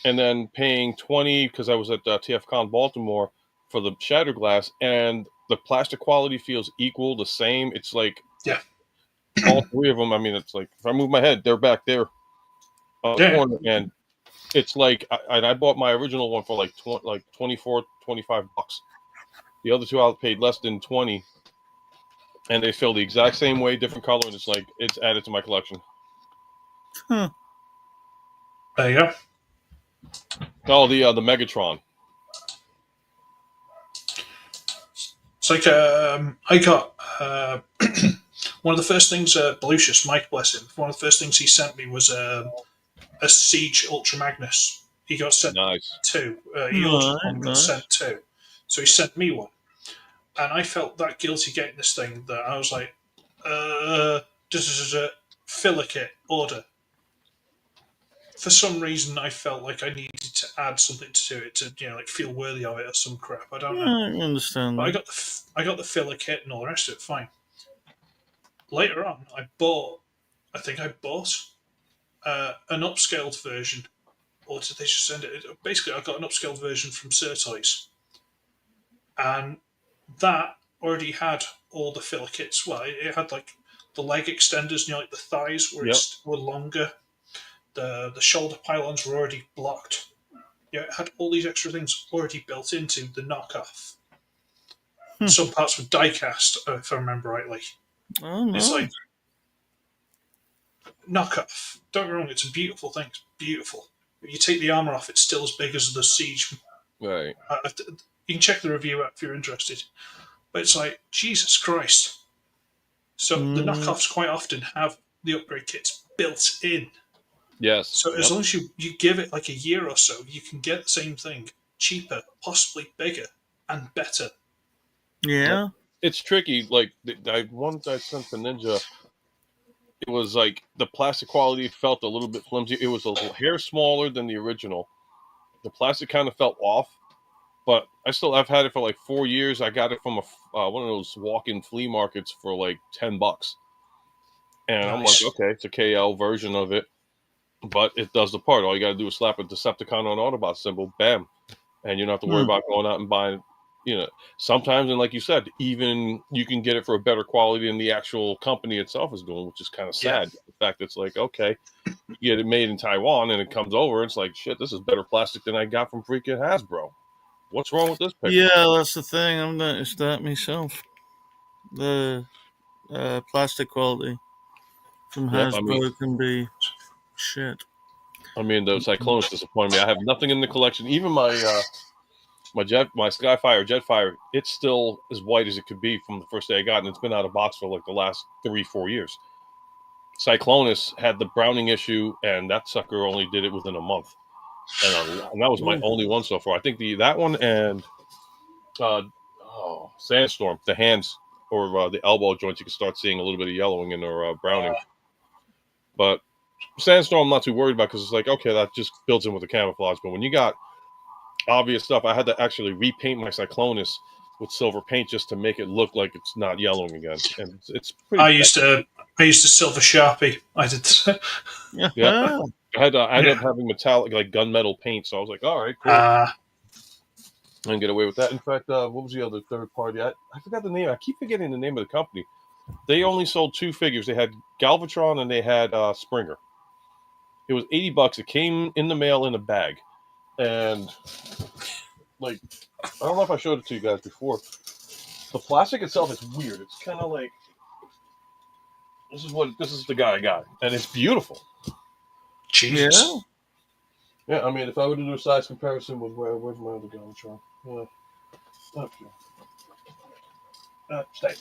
and then paying 20 because I was at TFCon Baltimore for the Shattered Glass, and the plastic quality feels equal, the same. It's like Yeah. all three of them. I mean, it's like if I move my head, they're back there on the Yeah. corner, and it's like I bought my original one for like 24, 25 bucks. The other two I paid less than 20, and they feel the exact same way, different color, and it's like it's added to my collection. Huh. there you go. Oh, the Megatron. It's like I got one of the first things Balucious, Mike bless him. One of the first things he sent me was a Siege Ultra Magnus. He got sent Nice. 2. He ordered one, got Nice. sent 2. So he sent me one, and I felt that guilty getting this thing that I was like, this is a filler kit order. For some reason, I felt like I needed to add something to it to, like feel worthy of it or some crap. I don't know. I understand. But That. I got the filler kit and all the rest of it. Fine. Later on, I bought an upscaled version, or did they just send it? Basically, I got an upscaled version from Surtoys, and that already had all the filler kits. Well, it had like the leg extenders, like the thighs were longer. The shoulder pylons were already blocked. It had all these extra things already built into the knockoff. Some parts were die-cast, if I remember rightly. Oh no. It's like knockoff. Don't get me wrong, it's a beautiful thing. It's beautiful. If you take the armor off, it's still as big as the Siege. Right. You can check the review out if you're interested. But it's like, Jesus Christ. So the knockoffs quite often have the upgrade kits built in. Yes. So as long as you give it like a year or so, you can get the same thing cheaper, possibly bigger, and better. Yeah. It's tricky. Like once I sent to Ninja, it was like the plastic quality felt a little bit flimsy. It was a hair smaller than the original. The plastic kind of felt off, but I've had it for like 4 years. I got it from one of those walk-in flea markets for like $10, and I'm like, okay, it's a KL version of it, but it does the part. All you got to do is slap a Decepticon on Autobot symbol, bam, and you don't have to worry about going out and buying. Sometimes, and like you said, even you can get it for a better quality than the actual company itself is doing, which is kind of sad. Yeah. The fact it's like, okay, you get it made in Taiwan and it comes over, it's like, shit, this is better plastic than I got from freaking Hasbro. What's wrong with this picture? Yeah, that's the thing. I've noticed that myself. The plastic quality from Hasbro can be shit. I mean, the Cyclones disappointed me. I have nothing in the collection. Even my Skyfire Jetfire, it's still as white as it could be from the first day I got, and it's been out of box for like the last 3-4 years. Cyclonus had the browning issue, and that sucker only did it within a month, and that was my only one so far. I think that one and Sandstorm, the hands or the elbow joints, you can start seeing a little bit of yellowing in their browning. But Sandstorm, I'm not too worried about because it's like, okay, that just builds in with the camouflage. But when you got obvious stuff, I had to actually repaint my Cyclonus with silver paint just to make it look like it's not yellowing again. And it's pretty. I used to silver Sharpie. I did. Yeah. I ended up having metallic, like gunmetal paint. So I was like, all right, cool. I can get away with that. In fact, what was the other third party? I forgot the name. I keep forgetting the name of the company. They only sold 2 figures. They had Galvatron and they had Springer. It was $80. It came in the mail in a bag. And like, I don't know if I showed it to you guys before. The plastic itself is weird. It's kind of like, this is the guy I got, and it's beautiful. Jesus. Yeah. I mean, if I were to do a size comparison with where's my other Galvatron? Stay.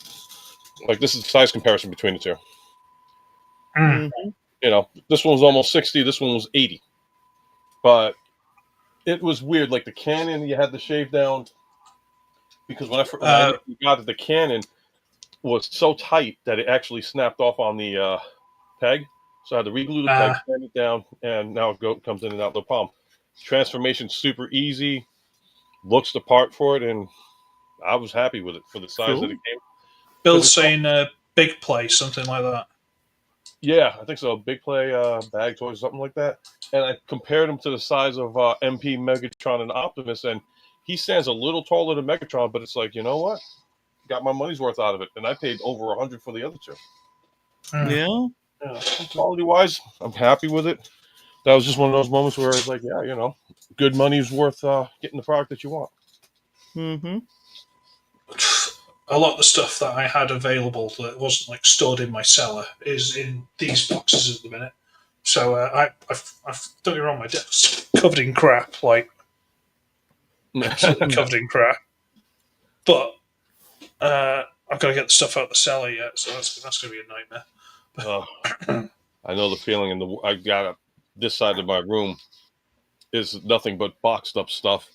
Like, this is the size comparison between the two. Mm-hmm. This one was almost 60. This one was 80. But It was weird. Like the cannon, you had to shave down because when I initially got it, the cannon was so tight that it actually snapped off on the peg. So I had to reglue the peg, sand it down, and now it comes in and out the palm. Transformation super easy, looks the part for it, and I was happy with it for the size that it came. Bill's saying big play, something like that. Yeah, I think so. Big play, bag toys, something like that. And I compared him to the size of MP, Megatron, and Optimus, and he stands a little taller than Megatron, but it's like, you know what? Got my money's worth out of it, and I paid over $100 for the other two. Yeah. Quality wise, I'm happy with it. That was just one of those moments where it's like, yeah, you know, good money's worth getting the product that you want. Mm-hmm. A lot of the stuff that I had available that wasn't like stored in my cellar is in these boxes at the minute. So I've don't get me wrong, my desk's covered in crap, like absolutely covered in crap. But I've got to get the stuff out of the cellar yet, so that's going to be a nightmare. I know the feeling, and I got this side of my room is nothing but boxed up stuff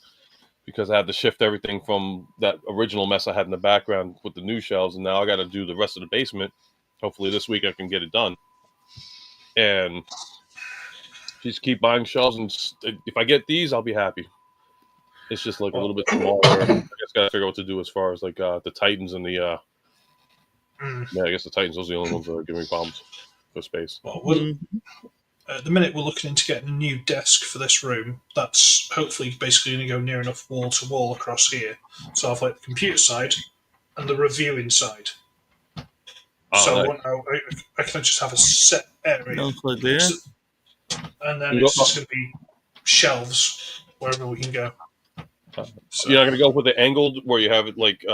because I had to shift everything from that original mess I had in the background with the new shelves, and now I got to do the rest of the basement. Hopefully this week I can get it done. And just keep buying shelves, and if I get these, I'll be happy. It's just like a little bit smaller. I just got to figure out what to do as far as like the Titans and the yeah, I guess the Titans, those are the only ones that are giving me problems for space. Well, at the minute we're looking into getting a new desk for this room. That's hopefully basically going to go near enough wall to wall across here. So I've like the computer side and the reviewing side. So nice. I can just have a set area. Like there. And then it's just going to be shelves wherever we can go. So, you're not going to go with the angled where you have it like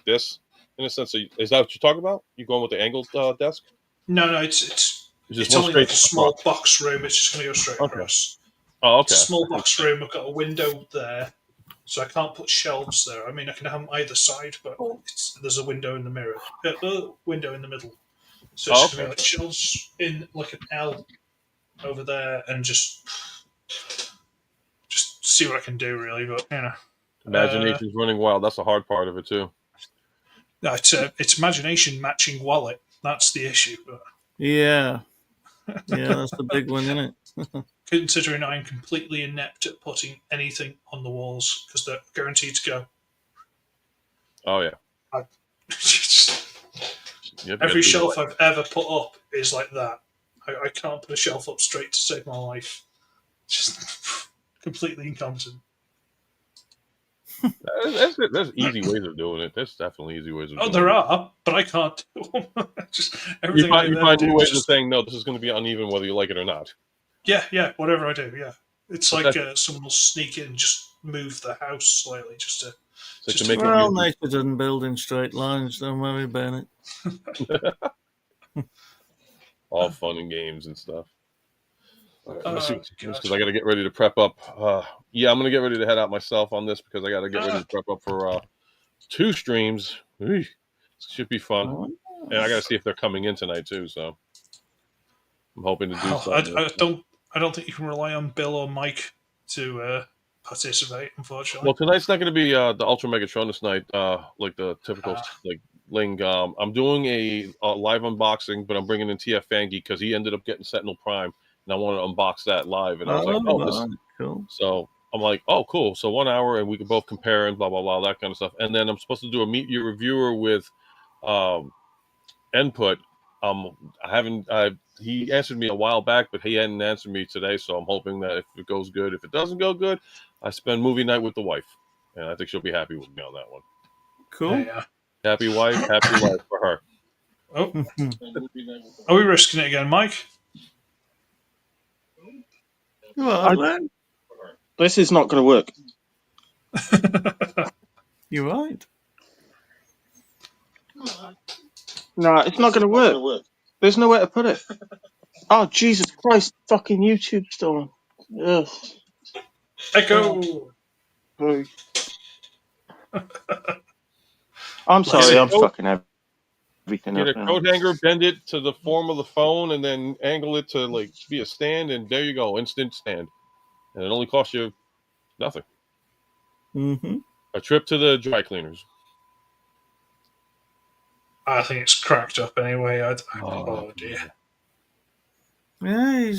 this, in a sense. Is that what you're talking about? You going with the angled desk? No, it's just only like a small box room. It's just going to go straight across. Oh, okay. It's a small box room. I've got a window there, so I can't put shelves there. I mean, I can have them either side, but there's a window in the mirror, window in the middle. So it's going to be like shelves in like an L over there, and just see what I can do, really. But you know, imagination's running wild. That's the hard part of it too. No, it's imagination matching wallet. That's the issue. But yeah, that's the big one, isn't it? Considering I'm completely inept at putting anything on the walls because they're guaranteed to go. Oh yeah. Every shelf I've ever put up is like that. I can't put a shelf up straight to save my life. Just completely incompetent. There's easy ways of doing it. There's definitely easy ways of doing it. Oh, there are, but I can't do them. Just everything you find new ways of saying, no, this is going to be uneven whether you like it or not. Yeah, whatever I do, yeah. It's like someone will sneak in and just move the house slightly just to... Well, nature doesn't build in straight lines, don't worry about it. All fun and games and stuff. Because I got to get ready to prep up. I'm going to get ready to head out myself on this because I got to get ready to prep up for 2 streams. It should be fun. And I got to see if they're coming in tonight too, so I'm hoping to do something. I don't think you can rely on Bill or Mike to participate, unfortunately. Well, tonight's not going to be the Ultra Megatronus night, like the typical like Ling. I'm doing a live unboxing, but I'm bringing in TF Fangi because he ended up getting Sentinel Prime, and I want to unbox that live. And I was like, this is cool. So I'm like, oh, cool. So 1 hour, and we can both compare and blah blah blah, that kind of stuff. And then I'm supposed to do a meet your reviewer with Input. He answered me a while back, but he hadn't answered me today. So I'm hoping that if it goes good, if it doesn't go good, I spend movie night with the wife, and I think she'll be happy with me on that one. Cool. Yeah. Happy wife, happy life for her. Oh, are we risking it again, Mike? This is not going to work. You're right. No, it's not going to work. There's nowhere to put it. Oh, Jesus Christ. Fucking YouTube still on. Ugh. Echo! I'm sorry, I'm fucking everything Get up a now. coat hanger, bend it to the form of the phone, and then angle it to like be a stand, and there you go, instant stand. And it only costs you Nothing. Mm-hmm. A trip to the dry cleaners. I think it's cracked up anyway. Oh, Oh dear. Yeah,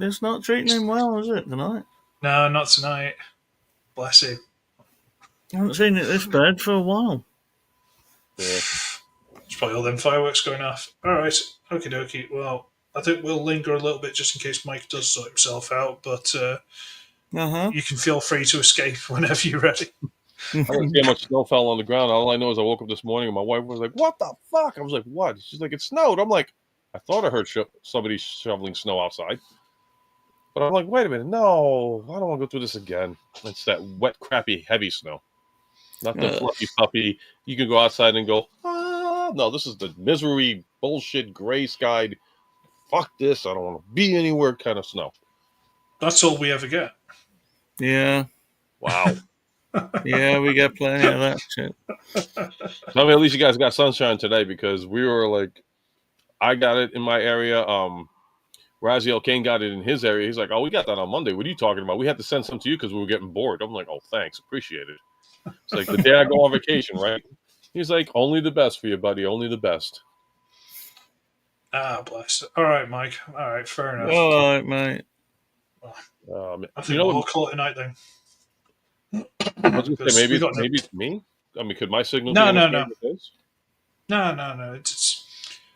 it's not treating him well, is it, tonight? No, not tonight. Bless him. I haven't seen it this bad for a while. Yeah. There's probably all them fireworks going off. All right, okie dokie. Well, I think we'll linger a little bit just in case Mike does sort himself out, but Uh-huh. you can feel free to escape whenever you're ready. I didn't see how much snow fell on the ground. All I know is I woke up this morning and my wife was like, "What the fuck?" I was like, "What?" She's like, "It snowed." I'm like, "I thought I heard somebody shoveling snow outside." But I'm like, "Wait a minute. No, I don't want to go through this again." It's that wet, crappy, heavy snow. Not the fluffy puppy. You can go outside and go, "Ah." No, this is the misery, bullshit, gray skied, fuck this, I don't want to be anywhere kind of snow. That's all we ever get. Yeah. Wow. Yeah, we got plenty of that shit. I mean, at least you guys got sunshine today because we were like, I got it in my area. Raziel Kane got it in his area. He's like, "Oh, we got that on Monday. What are you talking about? We had to send some to you because we were getting bored." I'm like, "Oh, thanks. Appreciate it." It's like the day I go on vacation, right? He's like, "Only the best for you, buddy. Only the best." Ah, bless. All right, Mike. All right, fair enough. All right, mate. I think we'll call it a night then. I was gonna say maybe We got no- it's me. I mean, could my signal No, be no, interfering with his? No.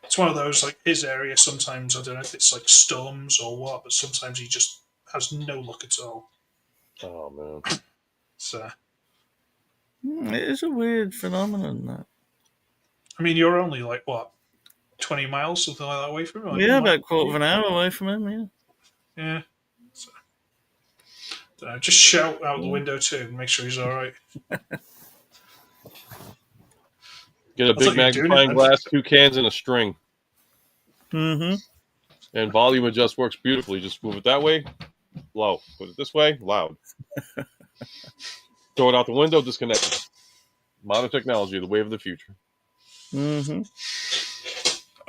It's one of those, like, his area. Sometimes I don't know if it's like storms or what, but sometimes he just has no luck at all. Oh man. So It is a weird phenomenon, that. I mean, you're only like what, 20 miles, something like that away from him. Yeah, about a quarter of an hour away from him, yeah. Yeah. So, don't know, just shout out the window too and make sure he's all right. Get a big magnifying glass, 2 cans, and a string. Mm-hmm. And volume adjust works beautifully. Just move it that way, low. Put it this way, loud. Throw it out the window, disconnect it. Modern technology, the wave of the future. Mm-hmm.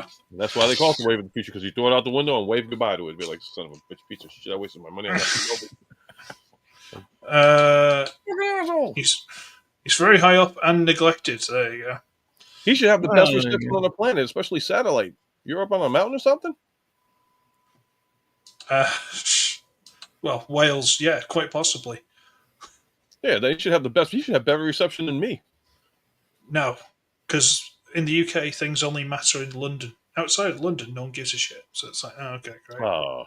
And that's why they call it the wave of the future, because you throw it out the window and wave goodbye to it. It'd be like, son of a bitch piece of shit. I wasted my money on that. He's very high up and neglected. There you go. He should have the best reception on the planet, especially satellite. You're up on a mountain or something? Well, Wales, yeah, quite possibly. Yeah, they should have the best. You should have better reception than me. No, because in the UK, things only matter in London. Outside of London, no one gives a shit. So it's like, oh, okay, great. Oh.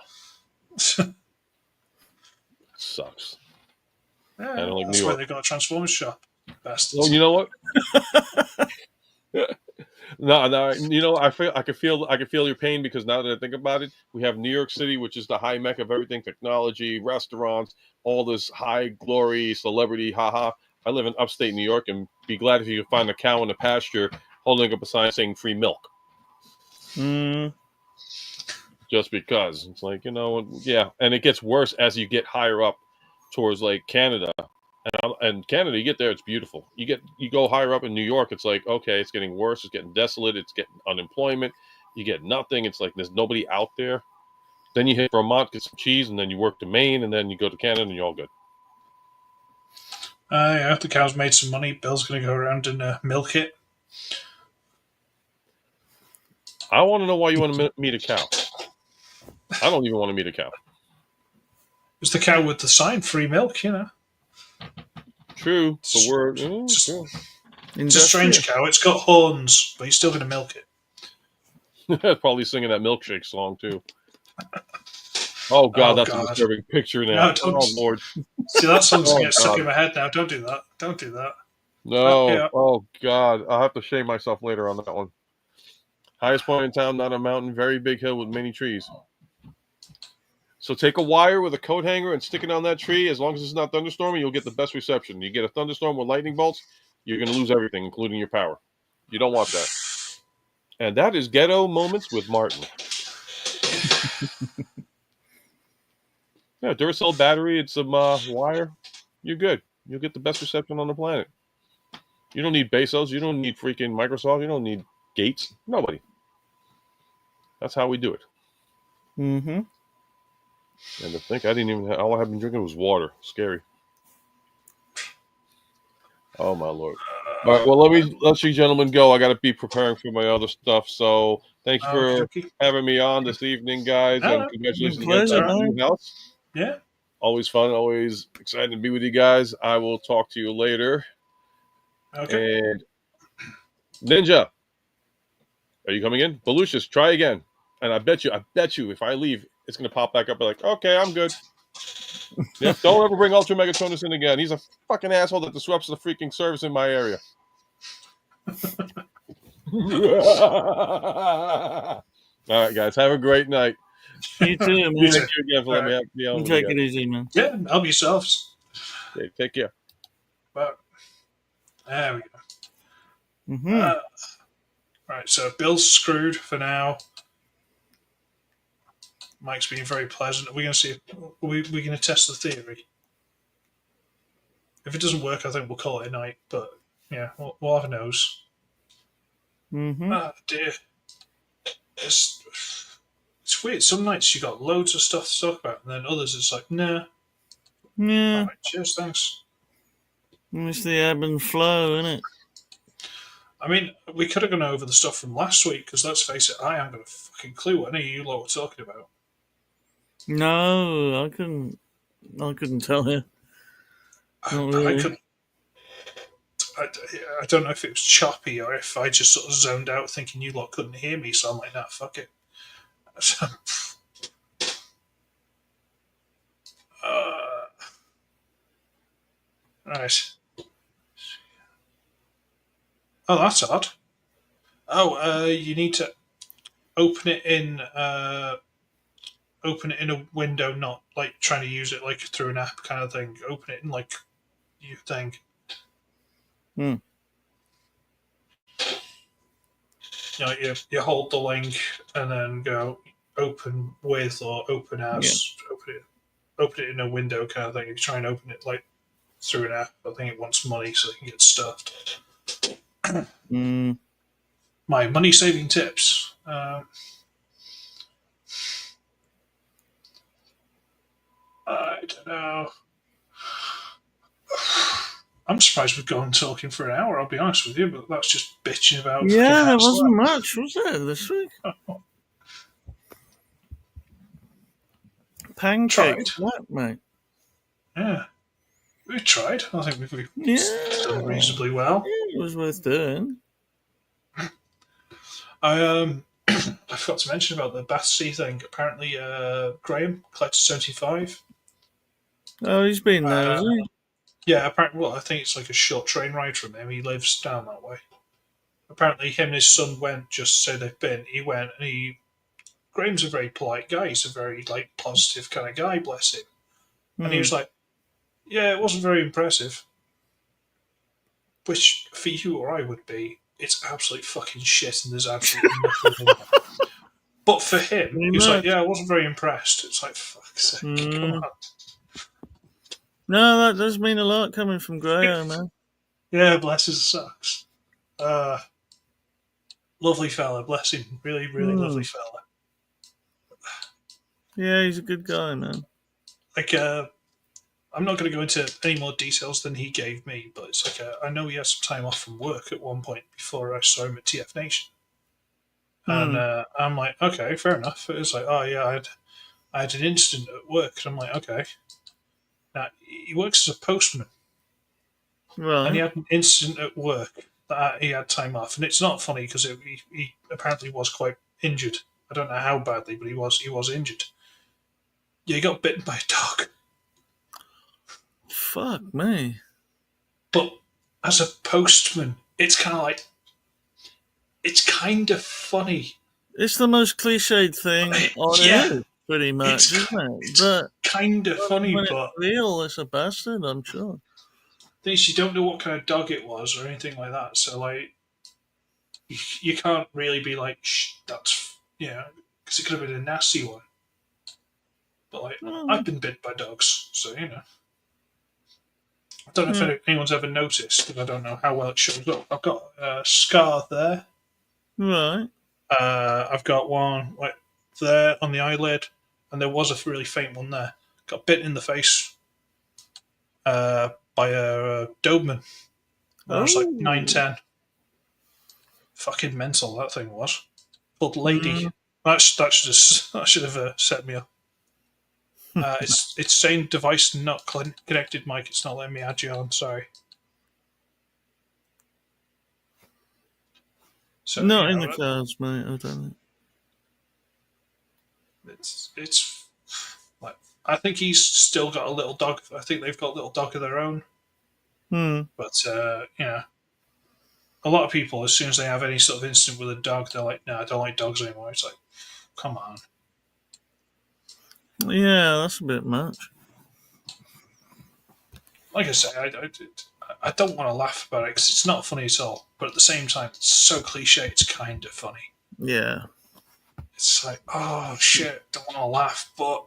Sucks. Yeah, I don't like that's New why York. they've got a Transformers shop. Bastards. Well, you know what? No, you know, I can feel your pain, because now that I think about it, we have New York City, which is the high mecca of everything, technology, restaurants, all this high glory, celebrity, haha. I live in upstate New York, and be glad if you can find a cow in the pasture holding up a sign saying free milk. Just because it's like, you know, yeah, and it gets worse as you get higher up towards like Canada. And Canada, you get there, it's beautiful. You go higher up in New York, it's like, okay, it's getting worse. It's getting desolate. It's getting unemployment. You get nothing. It's like there's nobody out there. Then you hit Vermont, get some cheese, and then you work to Maine, and then you go to Canada, and you're all good. Yeah, the cow's made some money. Bill's going to go around and milk it. I want to know why you want to meet a cow. I don't even want to meet a cow. It's the cow with the sign, free milk, you know. True. The word. It's True. a strange cow. It's got horns, but you're still going to milk it. Probably singing that milkshake song, too. Oh, God, that's a disturbing picture now. No, Lord. See, that song's going to get stuck in my head now. Don't do that. Don't do that. No. Yeah. Oh, God. I'll have to shame myself later on that one. Highest point in town, not a mountain. Very big hill with many trees. So take a wire with a coat hanger and stick it on that tree. As long as it's not thunderstorming, you'll get the best reception. You get a thunderstorm with lightning bolts, you're going to lose everything, including your power. You don't want that. And that is Ghetto Moments with Martin. Yeah, Duracell battery, it's some wire. You're good. You'll get the best reception on the planet. You don't need Bezos. You don't need freaking Microsoft. You don't need Gates. Nobody. That's how we do it. Mm-hmm. And to think, I didn't even. All I have been drinking was water. Scary. Oh my lord! All right, well, let you gentlemen go. I got to be preparing for my other stuff. So thank you for having me on this evening, guys, and congratulations again on the new house. Yeah, always fun, always excited to be with you guys. I will talk to you later. Okay. And Ninja, are you coming in? Balucious, try again. And I bet you, if I leave, it's gonna pop back up. Like, okay, I'm good. Yep, don't ever bring Ultra Megatonus in again. He's a fucking asshole that disrupts the freaking service in my area. All right, guys, have a great night. You too, man. Thank you again for letting me be on with you Take it easy, man. Yeah, help yourselves. Okay, take care. But there we go. Mm-hmm. Right, so Bill's screwed for now. Mike's being very pleasant. Are we going to see? We're going to test the theory. If it doesn't work, I think we'll call it a night. But yeah, we'll have a nose. Mm-hmm. Ah, dear. It's weird. Some nights you got loads of stuff to talk about, and then others it's like, nah. Yeah. All right, cheers, thanks. It's the ebb and flow, isn't it? I mean, we could have gone over the stuff from last week, because let's face it, I haven't got a fucking clue what any of you lot were talking about. No, I couldn't tell you. Not really. I don't know if it was choppy or if I just sort of zoned out thinking you lot couldn't hear me, so I'm like, nah, fuck it. Right. Oh, that's odd. Oh, you need to open it in a window, not like trying to use it like through an app kind of thing. Open it in like your thing. Hmm. You know, you hold the link and then go open with or open as. Yeah. Open it in a window kind of thing. You try and open it like through an app. I think it wants money so it can get stuffed. My money saving tips. I don't know. I'm surprised we've gone talking for an hour, I'll be honest with you, but that's just bitching about. Yeah, there wasn't much, was there, this week? Pancake flat, mate. Yeah. We tried. I think we've done reasonably well. Yeah, it was worth doing. I forgot to mention about the Battersea thing. Apparently, Graham, Collector 75. Oh, he's been there, has he? Yeah, apparently. Well, I think it's like a short train ride from him. He lives down that way. Apparently, him and his son went just to say they've been. He went and Graham's a very polite guy. He's a very like positive kind of guy, bless him. And he was like, yeah, it wasn't very impressive. Which, for you or I would be, it's absolute fucking shit and there's absolutely nothing in it. But for him, he was like, yeah, I wasn't very impressed. It's like, fuck's sake, come on. No, that does mean a lot coming from Graham, man. Yeah, bless his socks. Lovely fella, bless him. Really, really lovely fella. Yeah, he's a good guy, man. Like, I'm not going to go into any more details than he gave me, but it's like, I know he had some time off from work at one point before I saw him at TF Nation. And I'm like, okay, fair enough. It was like, oh yeah, I had an incident at work. And I'm like, okay. Now, he works as a postman. Right. And he had an incident at work that he had time off. And it's not funny because he apparently was quite injured. I don't know how badly, but he was injured. Yeah, he got bitten by a dog. Fuck me. But as a postman, it's kind of like, it's kind of funny. It's the most cliched thing on earth, pretty much, isn't it? But kind of funny, but real, it's a bastard, I'm sure. Things you don't know what kind of dog it was or anything like that, so like you can't really be like, shh, that's because it could have been a nasty one. But like, I've been bit by dogs, so I don't know if anyone's ever noticed, because I don't know how well it shows up. I've got a scar there. Right. I've got one like there on the eyelid, and and there was a really faint one there. Got bitten in the face by a Doberman. I was like 9, 10. Fucking mental that thing was. Called Lady. That should have set me up. It's saying device not connected, Mike. It's not letting me add you on. Sorry. So, Not in the cards, mate. I don't think. It's like I think he's still got a little dog. I think they've got a little dog of their own. But a lot of people, as soon as they have any sort of incident with a dog, they're like, "No, I don't like dogs anymore." It's like, come on. Yeah, that's a bit much. Like I say, I don't want to laugh about it because it's not funny at all. But at the same time, it's so cliche. It's kind of funny. Yeah. It's like, oh shit, don't want to laugh, but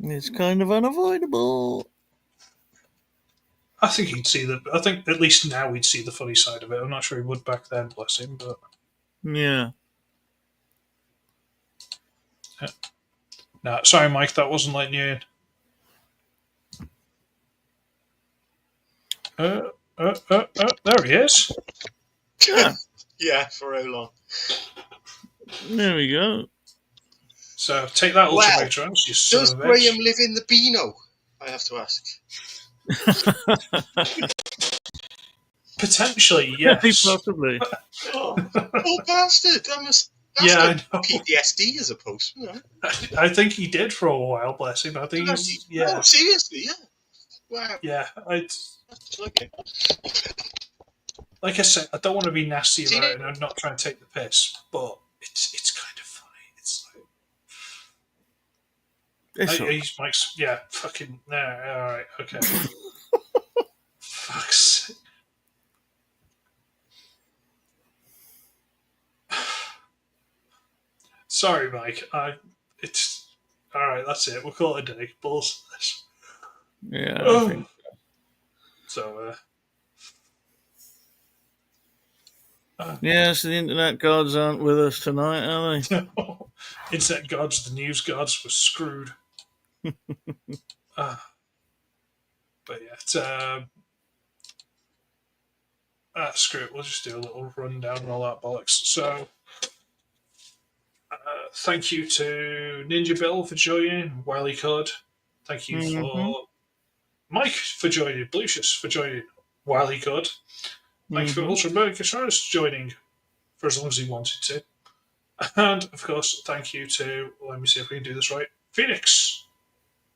it's kind of unavoidable. I think he'd see I think at least now we'd see the funny side of it. I'm not sure he would back then, bless him, but yeah. No, sorry, Mike, that wasn't letting you in. There he is. Yeah, for how long? There we go. So take that, Ultimatrons, you son Does of a Graham bitch. live in the Beano? I have to ask. Potentially, yes. Possibly. Oh bastard! That's Yeah, I like know. PTSD as a postman. I think he did for a while, bless him. I think he's, yeah. Oh, seriously, yeah. Wow. Yeah, That's like like I said, I don't want to be nasty See, about it, and I'm not trying to take the piss, but it's kind of funny. It's like he's Mike's, yeah, fucking no. All right, okay. Fuck's sake. Sorry, Mike. It's all right. That's it. We'll call it a day. Balls. Yeah. Oh. I think so. Yes, the internet gods aren't with us tonight, are they? Internet gods, the news gods were screwed. But yeah, screw it. We'll just do a little rundown and all that bollocks. So, thank you to NinjaBill for joining, while he could. Thank you for Mike for joining, Balucious for joining, while he could. Thank you for Ultramericus joining for as long as he wanted to. And, of course, thank you to, let me see if we can do this right, Feenix.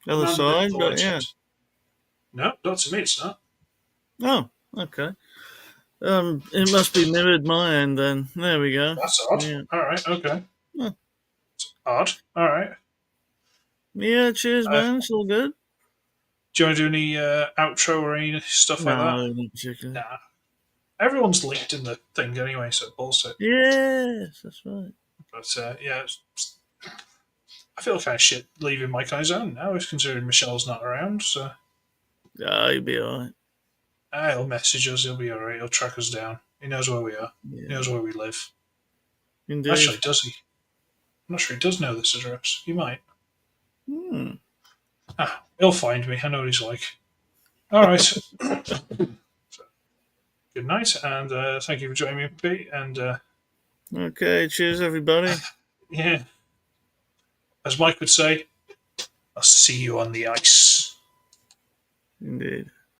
Other side, but yeah. No, not to me, it's not. Oh, okay. It must be mirrored my end then. There we go. That's odd. Yeah. All right, okay. Huh. It's odd. All right. Yeah, cheers, man. It's all good. Do you want to do any outro or any stuff like that? Not particularly. Nah. Everyone's linked in the thing anyway, so bullshit. Yes, that's right. But yeah, I feel kind of shit leaving Mike on his own now, considering Michelle's not around. So He'll be alright. He'll message us. He'll be alright. He'll track us down. He knows where we are. Yeah. He knows where we live. Indeed. Actually, does he? I'm not sure he does know this address. He might. He'll find me. I know what he's like. All right. So, good night, and thank you for joining me, Pete. And okay, cheers, everybody. yeah, as Mike would say, I'll see you on the ice. Indeed.